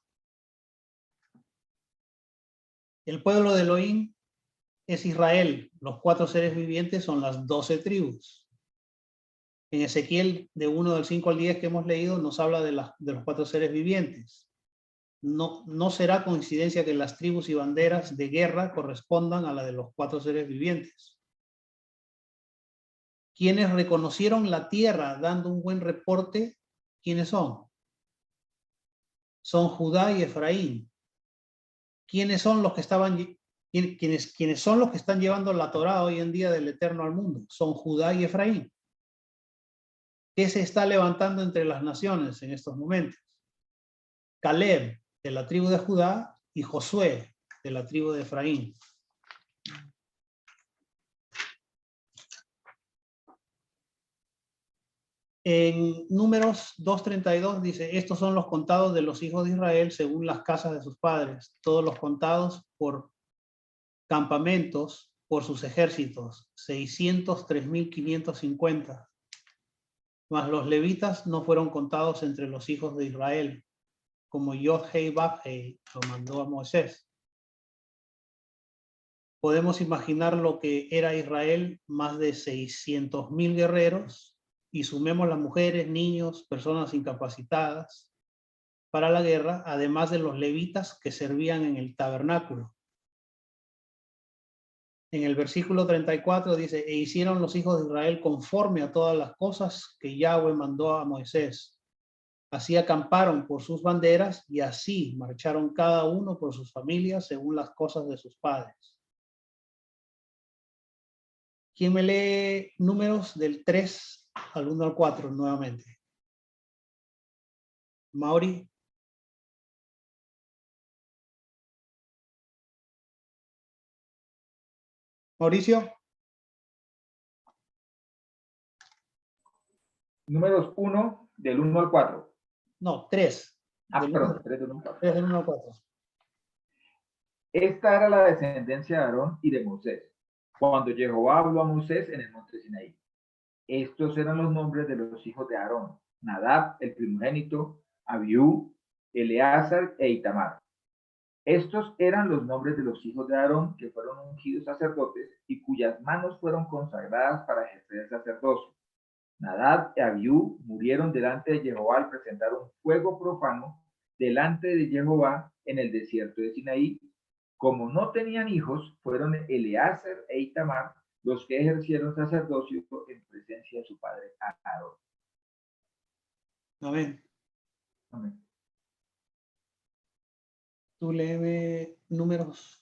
el pueblo de Elohim es Israel. Los 4 seres vivientes son las 12 tribus. En Ezequiel, de 1 del 5 al 10 que hemos leído, nos habla de los 4 seres vivientes. No será coincidencia que las tribus y banderas de guerra correspondan a la de los 4 seres vivientes. Quienes reconocieron la tierra dando un buen reporte, ¿quiénes son? Son Judá y Efraín. ¿Quiénes son los que quienes son los que están llevando la Torá hoy en día del Eterno al mundo? Son Judá y Efraín. ¿Qué se está levantando entre las naciones en estos momentos? Caleb, de la tribu de Judá, y Josué, de la tribu de Efraín. En Números 2:32 dice, estos son los contados de los hijos de Israel según las casas de sus padres, todos los contados por campamentos, por sus ejércitos, 603,550. Mas los levitas no fueron contados entre los hijos de Israel, como Yod-Hei Vav-Hei lo mandó a Moisés. Podemos imaginar lo que era Israel, más de 600,000 guerreros, y sumemos las mujeres, niños, personas incapacitadas para la guerra, además de los levitas que servían en el tabernáculo. En el versículo 34 dice, e hicieron los hijos de Israel conforme a todas las cosas que Yahweh mandó a Moisés. Así acamparon por sus banderas y así marcharon cada uno por sus familias según las cosas de sus padres. ¿Quién me lee Números del 3 al 1 al 4 nuevamente? Mauri. Mauricio. Números 1, del 1 al 4. No, 3. Perdón, 3 del 1 al 4. 3 del 1 al 4. Esta era la descendencia de Aarón y de Moisés, cuando Jehová habló a Moisés en el monte Sinaí. Estos eran los nombres de los hijos de Aarón: Nadab, el primogénito, Abiú, Eleazar e Itamar. Estos eran los nombres de los hijos de Aarón que fueron ungidos sacerdotes y cuyas manos fueron consagradas para ejercer el sacerdocio: Nadab y Abiú murieron delante de Jehová al presentar un fuego profano delante de Jehová en el desierto de Sinaí. Como no tenían hijos, fueron Eleazar e Itamar los que ejercieron sacerdocio en presencia de su padre Aarón. Amén. Amén. Tú léeme Números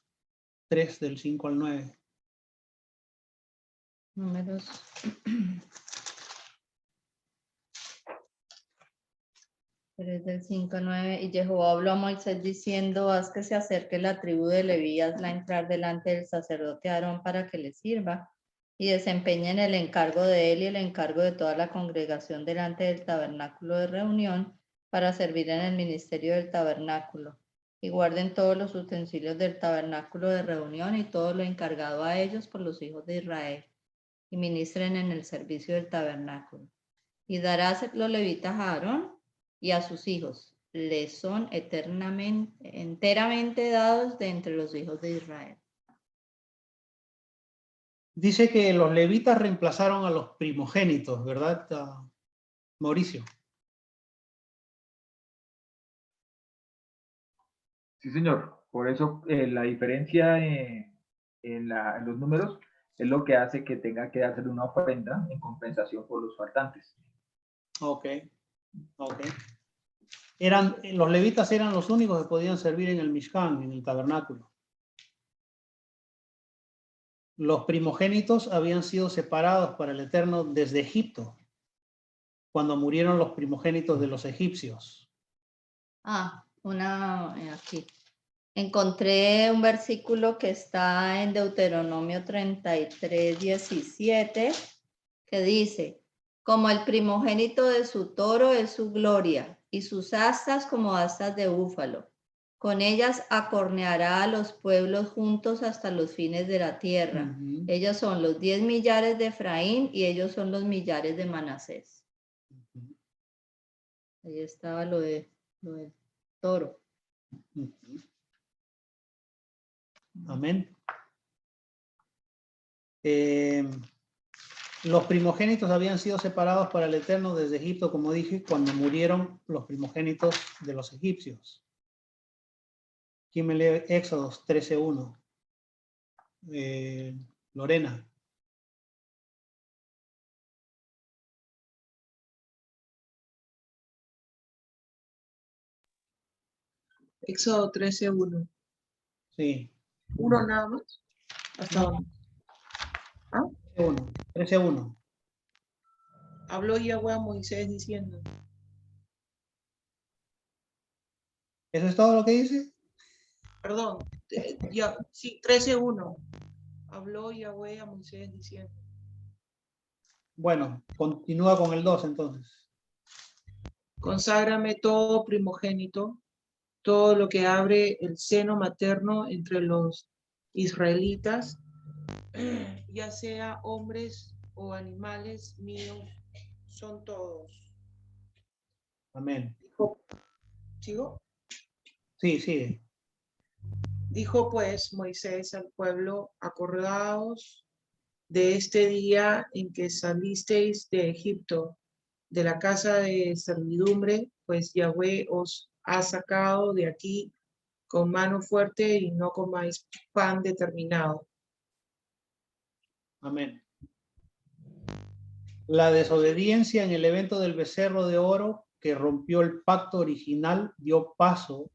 3 del 5 al 9. Números. Del 5 al 9. Y Jehová habló a Moisés diciendo: haz que se acerque la tribu de Leví, hazla entrar delante del sacerdote Aarón para que le sirva, y desempeñen el encargo de él y el encargo de toda la congregación delante del tabernáculo de reunión para servir en el ministerio del tabernáculo. Y guarden todos los utensilios del tabernáculo de reunión y todo lo encargado a ellos por los hijos de Israel, y ministren en el servicio del tabernáculo. Y darás los levitas a Aarón y a sus hijos, les son enteramente dados de entre los hijos de Israel. Dice que los levitas reemplazaron a los primogénitos, ¿verdad, Mauricio? Sí, señor. Por eso la diferencia en los números es lo que hace que tenga que hacer una ofrenda en compensación por los faltantes. Ok. Los levitas eran los únicos que podían servir en el Mishkan, en el tabernáculo. Los primogénitos habían sido separados para el Eterno desde Egipto, cuando murieron los primogénitos de los egipcios. Aquí. Encontré un versículo que está en Deuteronomio 33, 17, que dice: como el primogénito de su toro es su gloria, y sus astas como astas de búfalo. Con ellas acorneará a los pueblos juntos hasta los fines de la tierra. Uh-huh. Ellos son los 10 millares de Efraín y ellos son los millares de Manasés. Uh-huh. Ahí estaba lo del toro. Uh-huh. Amén. Los primogénitos habían sido separados para el Eterno desde Egipto, como dije, cuando murieron los primogénitos de los egipcios. ¿Quién me lee Éxodos 13:1? Lorena. Éxodo 13:1. Sí. ¿Uno nada más? ¿Hasta dónde? 13:1. Habló Yahweh a Moisés diciendo. ¿Eso es todo lo que dice? Perdón, sí, 13:1. Habló Yahweh a Moisés diciendo. Bueno, continúa con el 2 entonces. Conságrame todo primogénito, todo lo que abre el seno materno entre los israelitas, ya sea hombres o animales míos, son todos. Amén. ¿Sigo? Sí, sigue. Dijo pues Moisés al pueblo: acordaos de este día en que salisteis de Egipto, de la casa de servidumbre, pues Yahweh os ha sacado de aquí con mano fuerte, y no comáis pan determinado. Amén. La desobediencia en el evento del becerro de oro que rompió el pacto original dio paso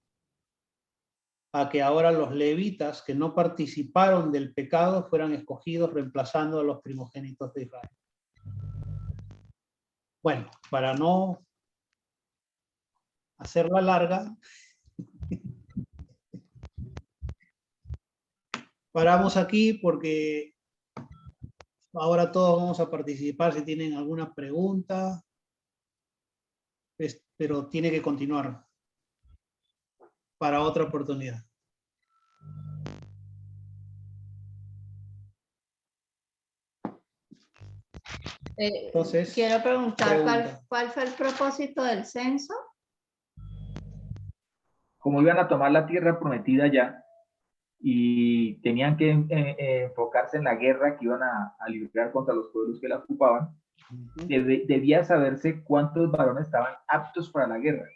a que ahora los levitas que no participaron del pecado fueran escogidos reemplazando a los primogénitos de Israel. Bueno, para no hacerla larga, paramos aquí porque ahora todos vamos a participar si tienen alguna pregunta, pero tiene que continuar para otra oportunidad. Entonces, quiero preguntar, ¿cuál fue el propósito del censo? Como iban a tomar la tierra prometida ya y tenían que enfocarse en la guerra que iban a librar contra los pueblos que la ocupaban, debía saberse cuántos varones estaban aptos para la guerra.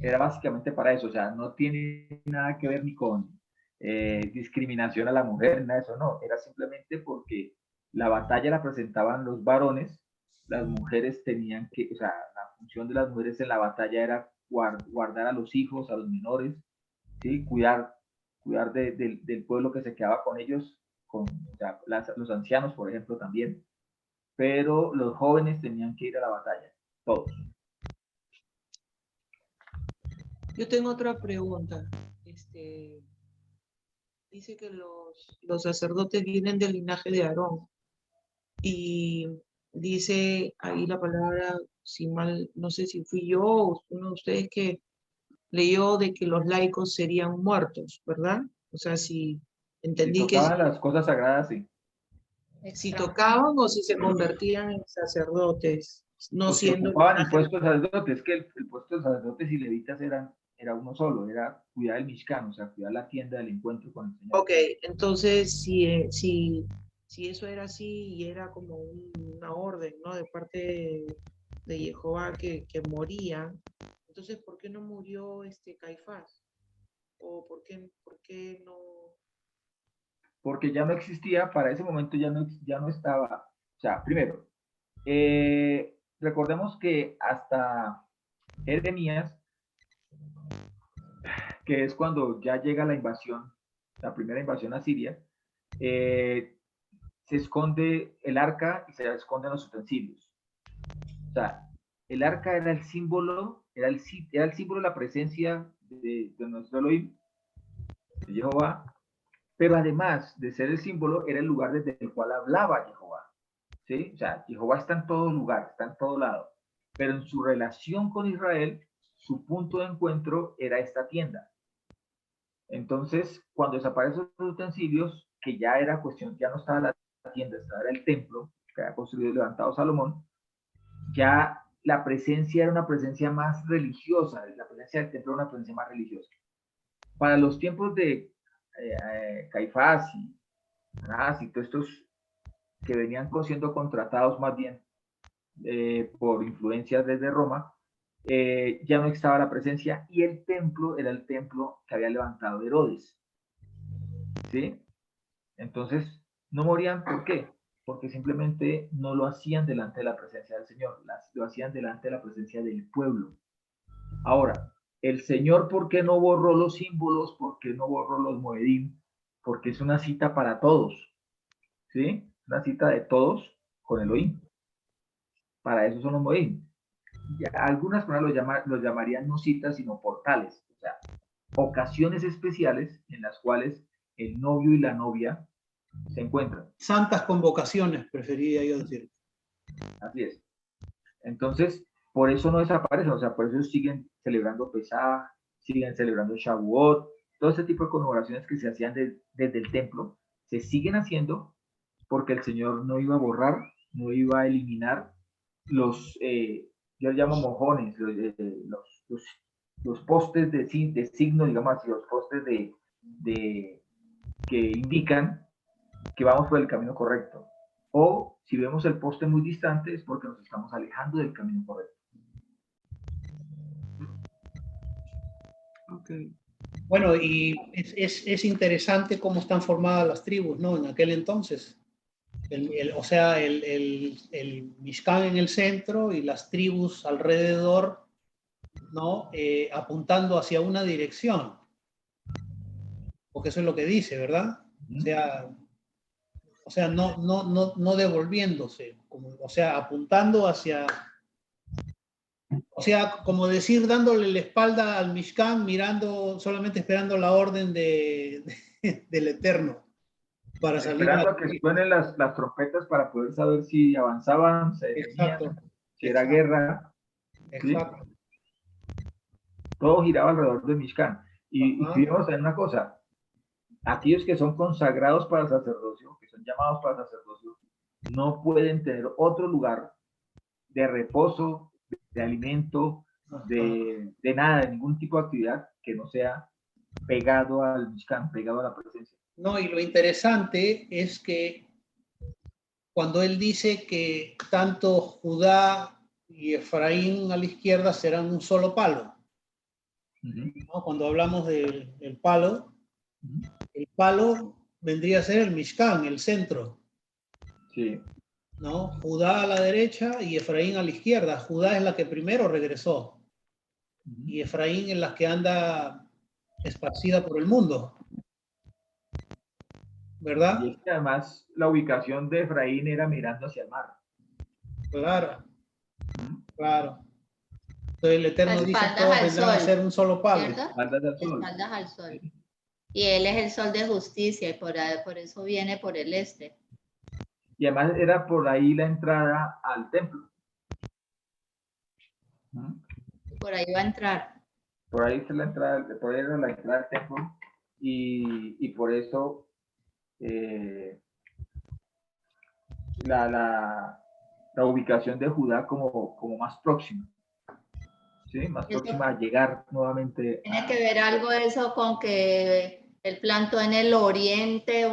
Era básicamente para eso, o sea, no tiene nada que ver ni con discriminación a la mujer, nada de eso, no, era simplemente porque la batalla la presentaban los varones, las mujeres tenían que, o sea, la función de las mujeres en la batalla era guardar a los hijos, a los menores, ¿sí? Cuidar del pueblo que se quedaba con ellos, o sea, los ancianos, por ejemplo, también, pero los jóvenes tenían que ir a la batalla, todos. Yo tengo otra pregunta. Dice que los sacerdotes vienen del linaje de Aarón. Y dice ahí la palabra, si mal, no sé si fui yo o uno de ustedes que leyó de que los laicos serían muertos, ¿verdad? O sea, si entendí Si que tocaban las cosas sagradas, sí. si Extra. tocaban o si se convertían en sacerdotes, no Los que siendo ocupaban el linaje. puesto de sacerdotes, es que el puesto de sacerdotes y levitas era uno solo, era cuidar el Mishkan, o sea, cuidar la tienda del encuentro con el Señor. Ok, entonces si eso era así y era como una orden, ¿no? De parte de Jehová que morían, entonces ¿por qué no murió Caifás? ¿O por qué no? Porque ya no existía, para ese momento ya no estaba, o sea, primero, recordemos que hasta Jeremías, que es cuando ya llega la invasión, la primera invasión a Siria, se esconde el arca y se esconden los utensilios. O sea, el arca era el símbolo, era el símbolo de la presencia de nuestro Elohim, de Jehová, pero además de ser el símbolo, era el lugar desde el cual hablaba Jehová. ¿Sí? O sea, Jehová está en todo lugar, está en todo lado, pero en su relación con Israel, su punto de encuentro era esta tienda. Entonces, cuando desaparecen los utensilios, que ya era cuestión, ya no estaba la tienda, estaba el templo que había construido y levantado Salomón, ya la presencia era una presencia más religiosa, la presencia del templo era una presencia más religiosa. Para los tiempos de Caifás y Anás y todos estos que venían siendo contratados más bien por influencias desde Roma, ya no estaba la presencia y el templo era el templo que había levantado Herodes. ¿Sí? Entonces, no morían, ¿por qué? Porque simplemente no lo hacían delante de la presencia del Señor, lo hacían delante de la presencia del pueblo. Ahora, el Señor, ¿por qué no borró los símbolos? ¿Por qué no borró los moedim? Porque es una cita para todos, ¿sí? Una cita de todos con Elohim. Para eso son los moedim. Ya, algunas personas los llamarían no citas, sino portales, o sea, ocasiones especiales en las cuales el novio y la novia se encuentran. Santas convocaciones, preferiría yo decir. Así es. Entonces, por eso no desaparecen, o sea, por eso siguen celebrando Pesaj, siguen celebrando Shavuot, todo ese tipo de conmemoraciones que se hacían desde el templo, se siguen haciendo porque el Señor no iba a borrar, no iba a eliminar yo llamo mojones, los postes de signo, digamos así, los postes que indican que vamos por el camino correcto. O si vemos el poste muy distante es porque nos estamos alejando del camino correcto. Okay. Bueno, y es interesante cómo están formadas las tribus, ¿no? En aquel entonces. O sea, el Mishkan en el centro y las tribus alrededor, ¿no? Apuntando hacia una dirección. Porque eso es lo que dice, ¿verdad? O sea, no devolviéndose, o sea, apuntando hacia, o sea, como decir, dándole la espalda al Mishkan, mirando, solamente esperando la orden del Eterno para salir a... Esperando a que suenen las trompetas para poder saber si avanzaban, se detenían, Exacto, si era guerra. exacto. ¿Sí? Todo giraba alrededor del Mishkan. Y fijemos en una cosa, aquellos que son consagrados para el sacerdocio, que son llamados para el sacerdocio, no pueden tener otro lugar de reposo, de alimento, de nada, de ningún tipo de actividad que no sea pegado al Mishkan, pegado a la presencia. No, y lo interesante es que cuando él dice que tanto Judá y Efraín a la izquierda serán un solo palo, ¿no? Cuando hablamos del palo, el palo vendría a ser el Mishkan, el centro, Sí. ¿no? Judá a la derecha y Efraín a la izquierda. Judá es la que primero regresó y Efraín es la que anda esparcida por el mundo, ¿verdad? Y es que además la ubicación de Efraín era mirando hacia el mar. Claro, claro. Entonces el Eterno dice, Espaldas todos al vendrán a sol, ser un solo palo. ¿cierto? Espaldas del sol. Espaldas al sol. Y él es el sol de justicia y por eso viene por el este. Y además era por ahí la entrada al templo. Por ahí va a entrar. Por ahí está la entrada, por ahí era la entrada al templo. Y por eso la ubicación de Judá como más próxima. ¿Sí? Más Eso próxima a llegar nuevamente. tiene que ver algo eso con que él plantó en el oriente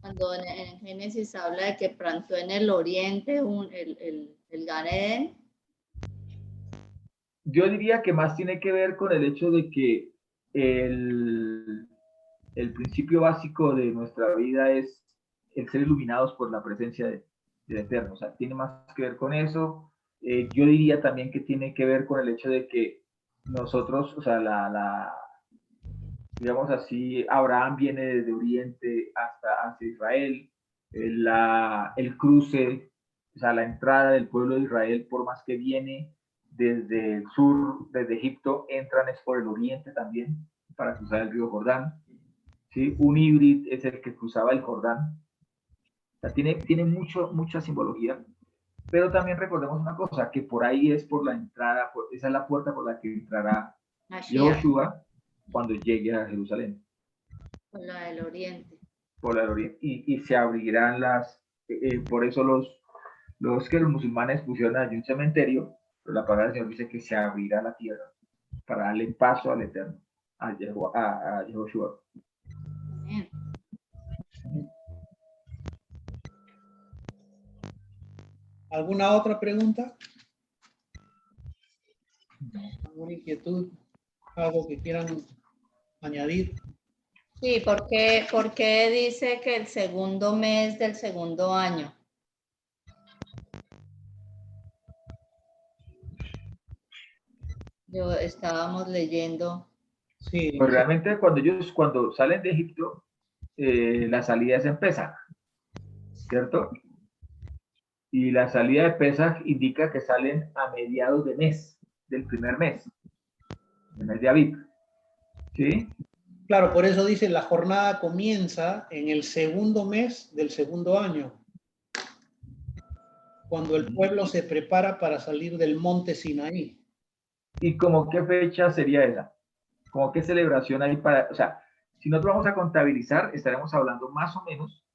cuando en Génesis habla de que plantó en el oriente el Gan Eden. Yo diría que más tiene que ver con el hecho de que el principio básico de nuestra vida es el ser iluminados por la presencia del Eterno. O sea, tiene más que ver con eso. Yo diría también que tiene que ver con el hecho de que nosotros, o sea, digamos así, Abraham viene desde Oriente hacia Israel, el cruce, o sea, la entrada del pueblo de Israel, por más que viene desde el sur, desde Egipto, entran es por el oriente también, para cruzar el río Jordán. ¿Sí? Un híbrido es el que cruzaba el Jordán. O sea, tiene mucha simbología. Pero también recordemos una cosa, que por ahí es por la entrada, esa es la puerta por la que entrará Yahushua cuando llegue a Jerusalén. Por la del oriente. Por el oriente. Y se abrirán por eso los musulmanes pusieron allí un cementerio, pero la palabra del Señor dice que se abrirá la tierra para darle paso al Eterno, a Yahushua. Bien. ¿Alguna otra pregunta? ¿Alguna inquietud? ¿Algo que quieran añadir? Sí, ¿por qué dice que el segundo mes del segundo año? Estábamos leyendo. Sí. Pues realmente cuando salen de Egipto, la salida es en Pesaj, ¿cierto? Y la salida de Pesaj indica que salen a mediados de mes, del primer mes, el mes de Abib. ¿Sí? Claro, por eso dice la jornada comienza en el segundo mes del segundo año, cuando el pueblo se prepara para salir del monte Sinaí. ¿Y como qué fecha sería esa? ¿Como qué celebración hay para...? O sea, si nosotros vamos a contabilizar, estaremos hablando más o menos,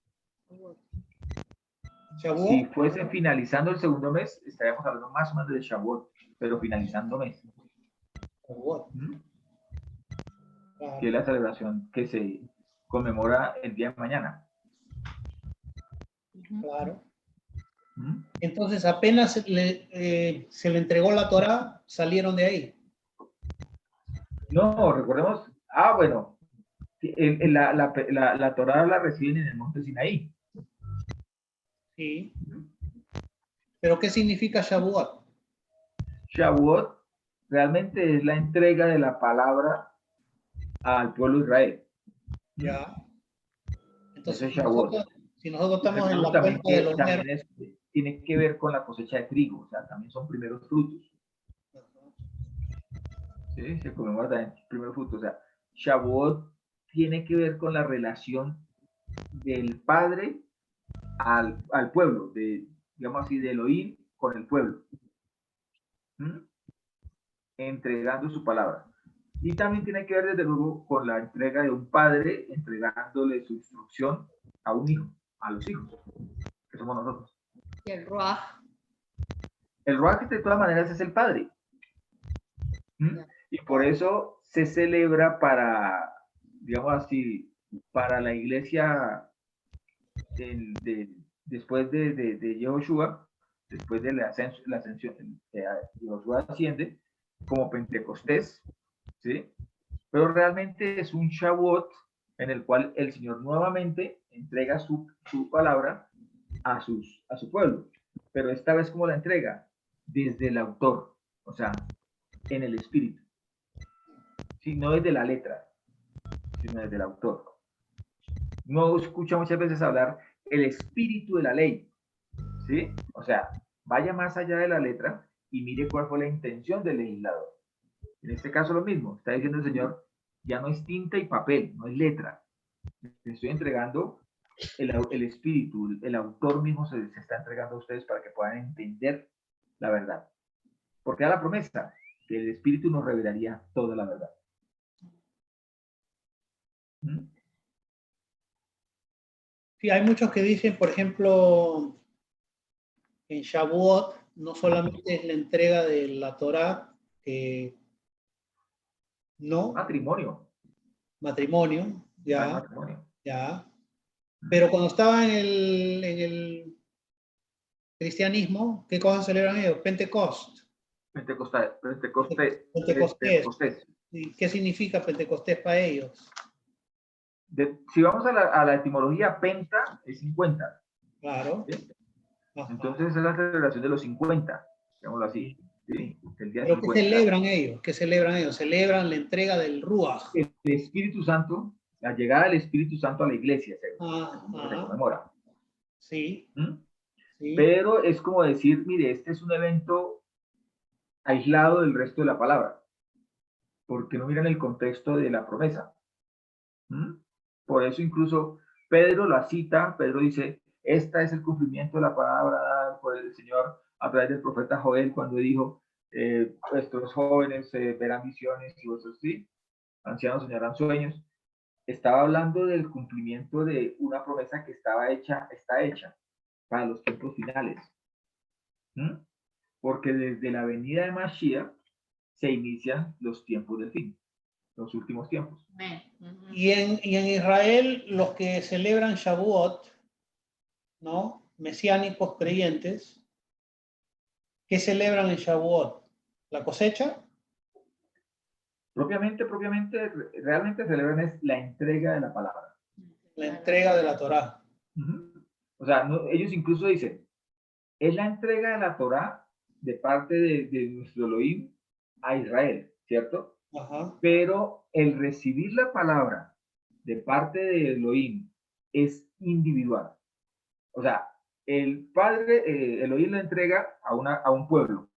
¿Shavuot? si fuese finalizando el segundo mes, estaríamos hablando más o menos de Shavuot, pero finalizando mes. Shavuot. Que es la celebración que se conmemora el día de mañana. Claro. Entonces, apenas se le entregó la Torá, salieron de ahí. No, recordemos, bueno, la Torá la reciben en el monte Sinaí. Sí. ¿Pero qué significa Shavuot? Shavuot realmente es la entrega de la palabra al pueblo de Israel. Ya. Entonces, Shavuot. si nosotros estamos en la también, cuenta de los nervios. tiene que ver con la cosecha de trigo, o sea, también son primeros frutos. ¿Sí? Se conmemora también primeros frutos. O sea, Shavuot tiene que ver con la relación del padre al pueblo, digamos así, de Elohim con el pueblo. Entregando su palabra. Y también tiene que ver, desde luego, con la entrega de un padre entregándole su instrucción a un hijo, a los hijos, que somos nosotros. Y el Ruach. El Ruach, de todas maneras, es el padre. Y por eso se celebra para, digamos así, para la iglesia después de Yehoshua, después de la ascensión, Yehoshua asciende como Pentecostés, ¿sí? Pero realmente es un Shavuot en el cual el Señor nuevamente entrega su palabra a su pueblo. Pero esta vez, ¿cómo la entrega? Desde el autor, o sea, en el espíritu. Sí, no desde la letra, sino desde el autor. No escucha muchas veces hablar el espíritu de la ley, ¿sí? O sea, vaya más allá de la letra y mire cuál fue la intención del legislador. En este caso lo mismo, está diciendo el Señor, ya no es tinta y papel, no es letra. Le estoy entregando el espíritu, el autor mismo se está entregando a ustedes para que puedan entender la verdad. Porque da la promesa que el espíritu nos revelaría toda la verdad. ¿Mm? Sí, hay muchos que dicen, por ejemplo, en Shavuot no solamente es la entrega de la Torá, no, Matrimonio. matrimonio, ya, Matrimonio. ya. Pero cuando estaba en el cristianismo, ¿qué cosas celebran ellos? Pentecostés. Pentecostés. ¿Y qué significa Pentecostés para ellos? Si vamos a la etimología, penta es 50. Claro. ¿Sí? Ajá. Entonces es la celebración de los 50, digámoslo así. ¿Sí? El día ¿Pero 50. qué celebran ellos? ¿Qué celebran ellos? Celebran la entrega del Ruach. El Espíritu Santo, la llegada del Espíritu Santo a la iglesia, se conmemora. Sí. ¿Mm? Sí. Pero es como decir, mire, este es un evento aislado del resto de la palabra, porque no miran el contexto de la promesa. ¿Mm? Por eso incluso Pedro la cita, Pedro dice, esta es el cumplimiento de la palabra dada por el Señor a través del profeta Joel cuando dijo, vuestros jóvenes verán visiones y vosotros sí, ancianos soñarán sueños. Estaba hablando del cumplimiento de una promesa que está hecha para los tiempos finales. ¿Mm? Porque desde la venida de Mashiach se inician los tiempos del fin, los últimos tiempos. Y en Israel, los que celebran Shavuot, ¿no? Mesiánicos creyentes, ¿qué celebran en Shavuot? ¿La cosecha? Propiamente, realmente celebran es la entrega de la palabra. La entrega de la Torá. O sea, ellos incluso dicen, es la entrega de la Torá de parte de nuestro Elohim a Israel, ¿cierto? Ajá. Pero el recibir la palabra de parte de Elohim es individual. O sea, el Padre, Elohim la entrega a un pueblo,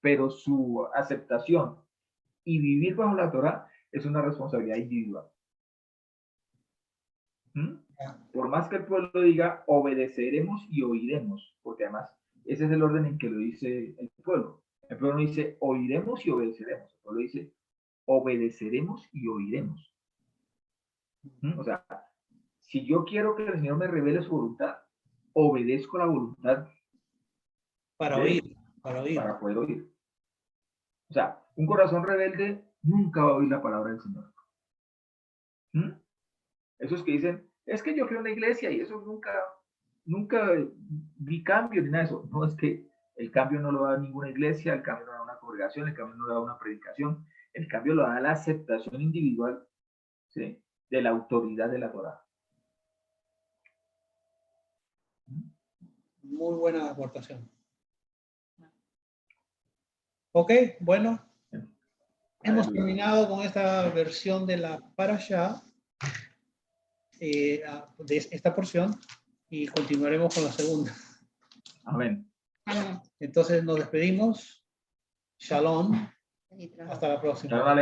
pero su aceptación y vivir bajo la Torá es una responsabilidad individual. ¿Mm? Por más que el pueblo diga, obedeceremos y oiremos, porque además ese es el orden en que lo dice el pueblo. El pueblo no dice, oiremos y obedeceremos. El pueblo dice, obedeceremos y oiremos. ¿Mm? O sea, si yo quiero que el Señor me revele su voluntad, obedezco la voluntad para oír. Para poder oír. O sea, un corazón rebelde nunca va a oír la palabra del Señor. ¿Mm? Esos que dicen, es que yo creo en la iglesia y eso nunca vi cambio ni nada de eso. No, es que el cambio no lo da ninguna iglesia, el cambio no lo da una congregación, el cambio no lo da una predicación, el cambio lo da la aceptación individual, ¿sí?, de la autoridad de la Torá. Muy buena aportación. Ok, bueno. Hemos terminado con esta versión de la Parashá, de esta porción, y continuaremos con la segunda. Amén. Entonces nos despedimos. Shalom. Hasta la próxima. Shalom,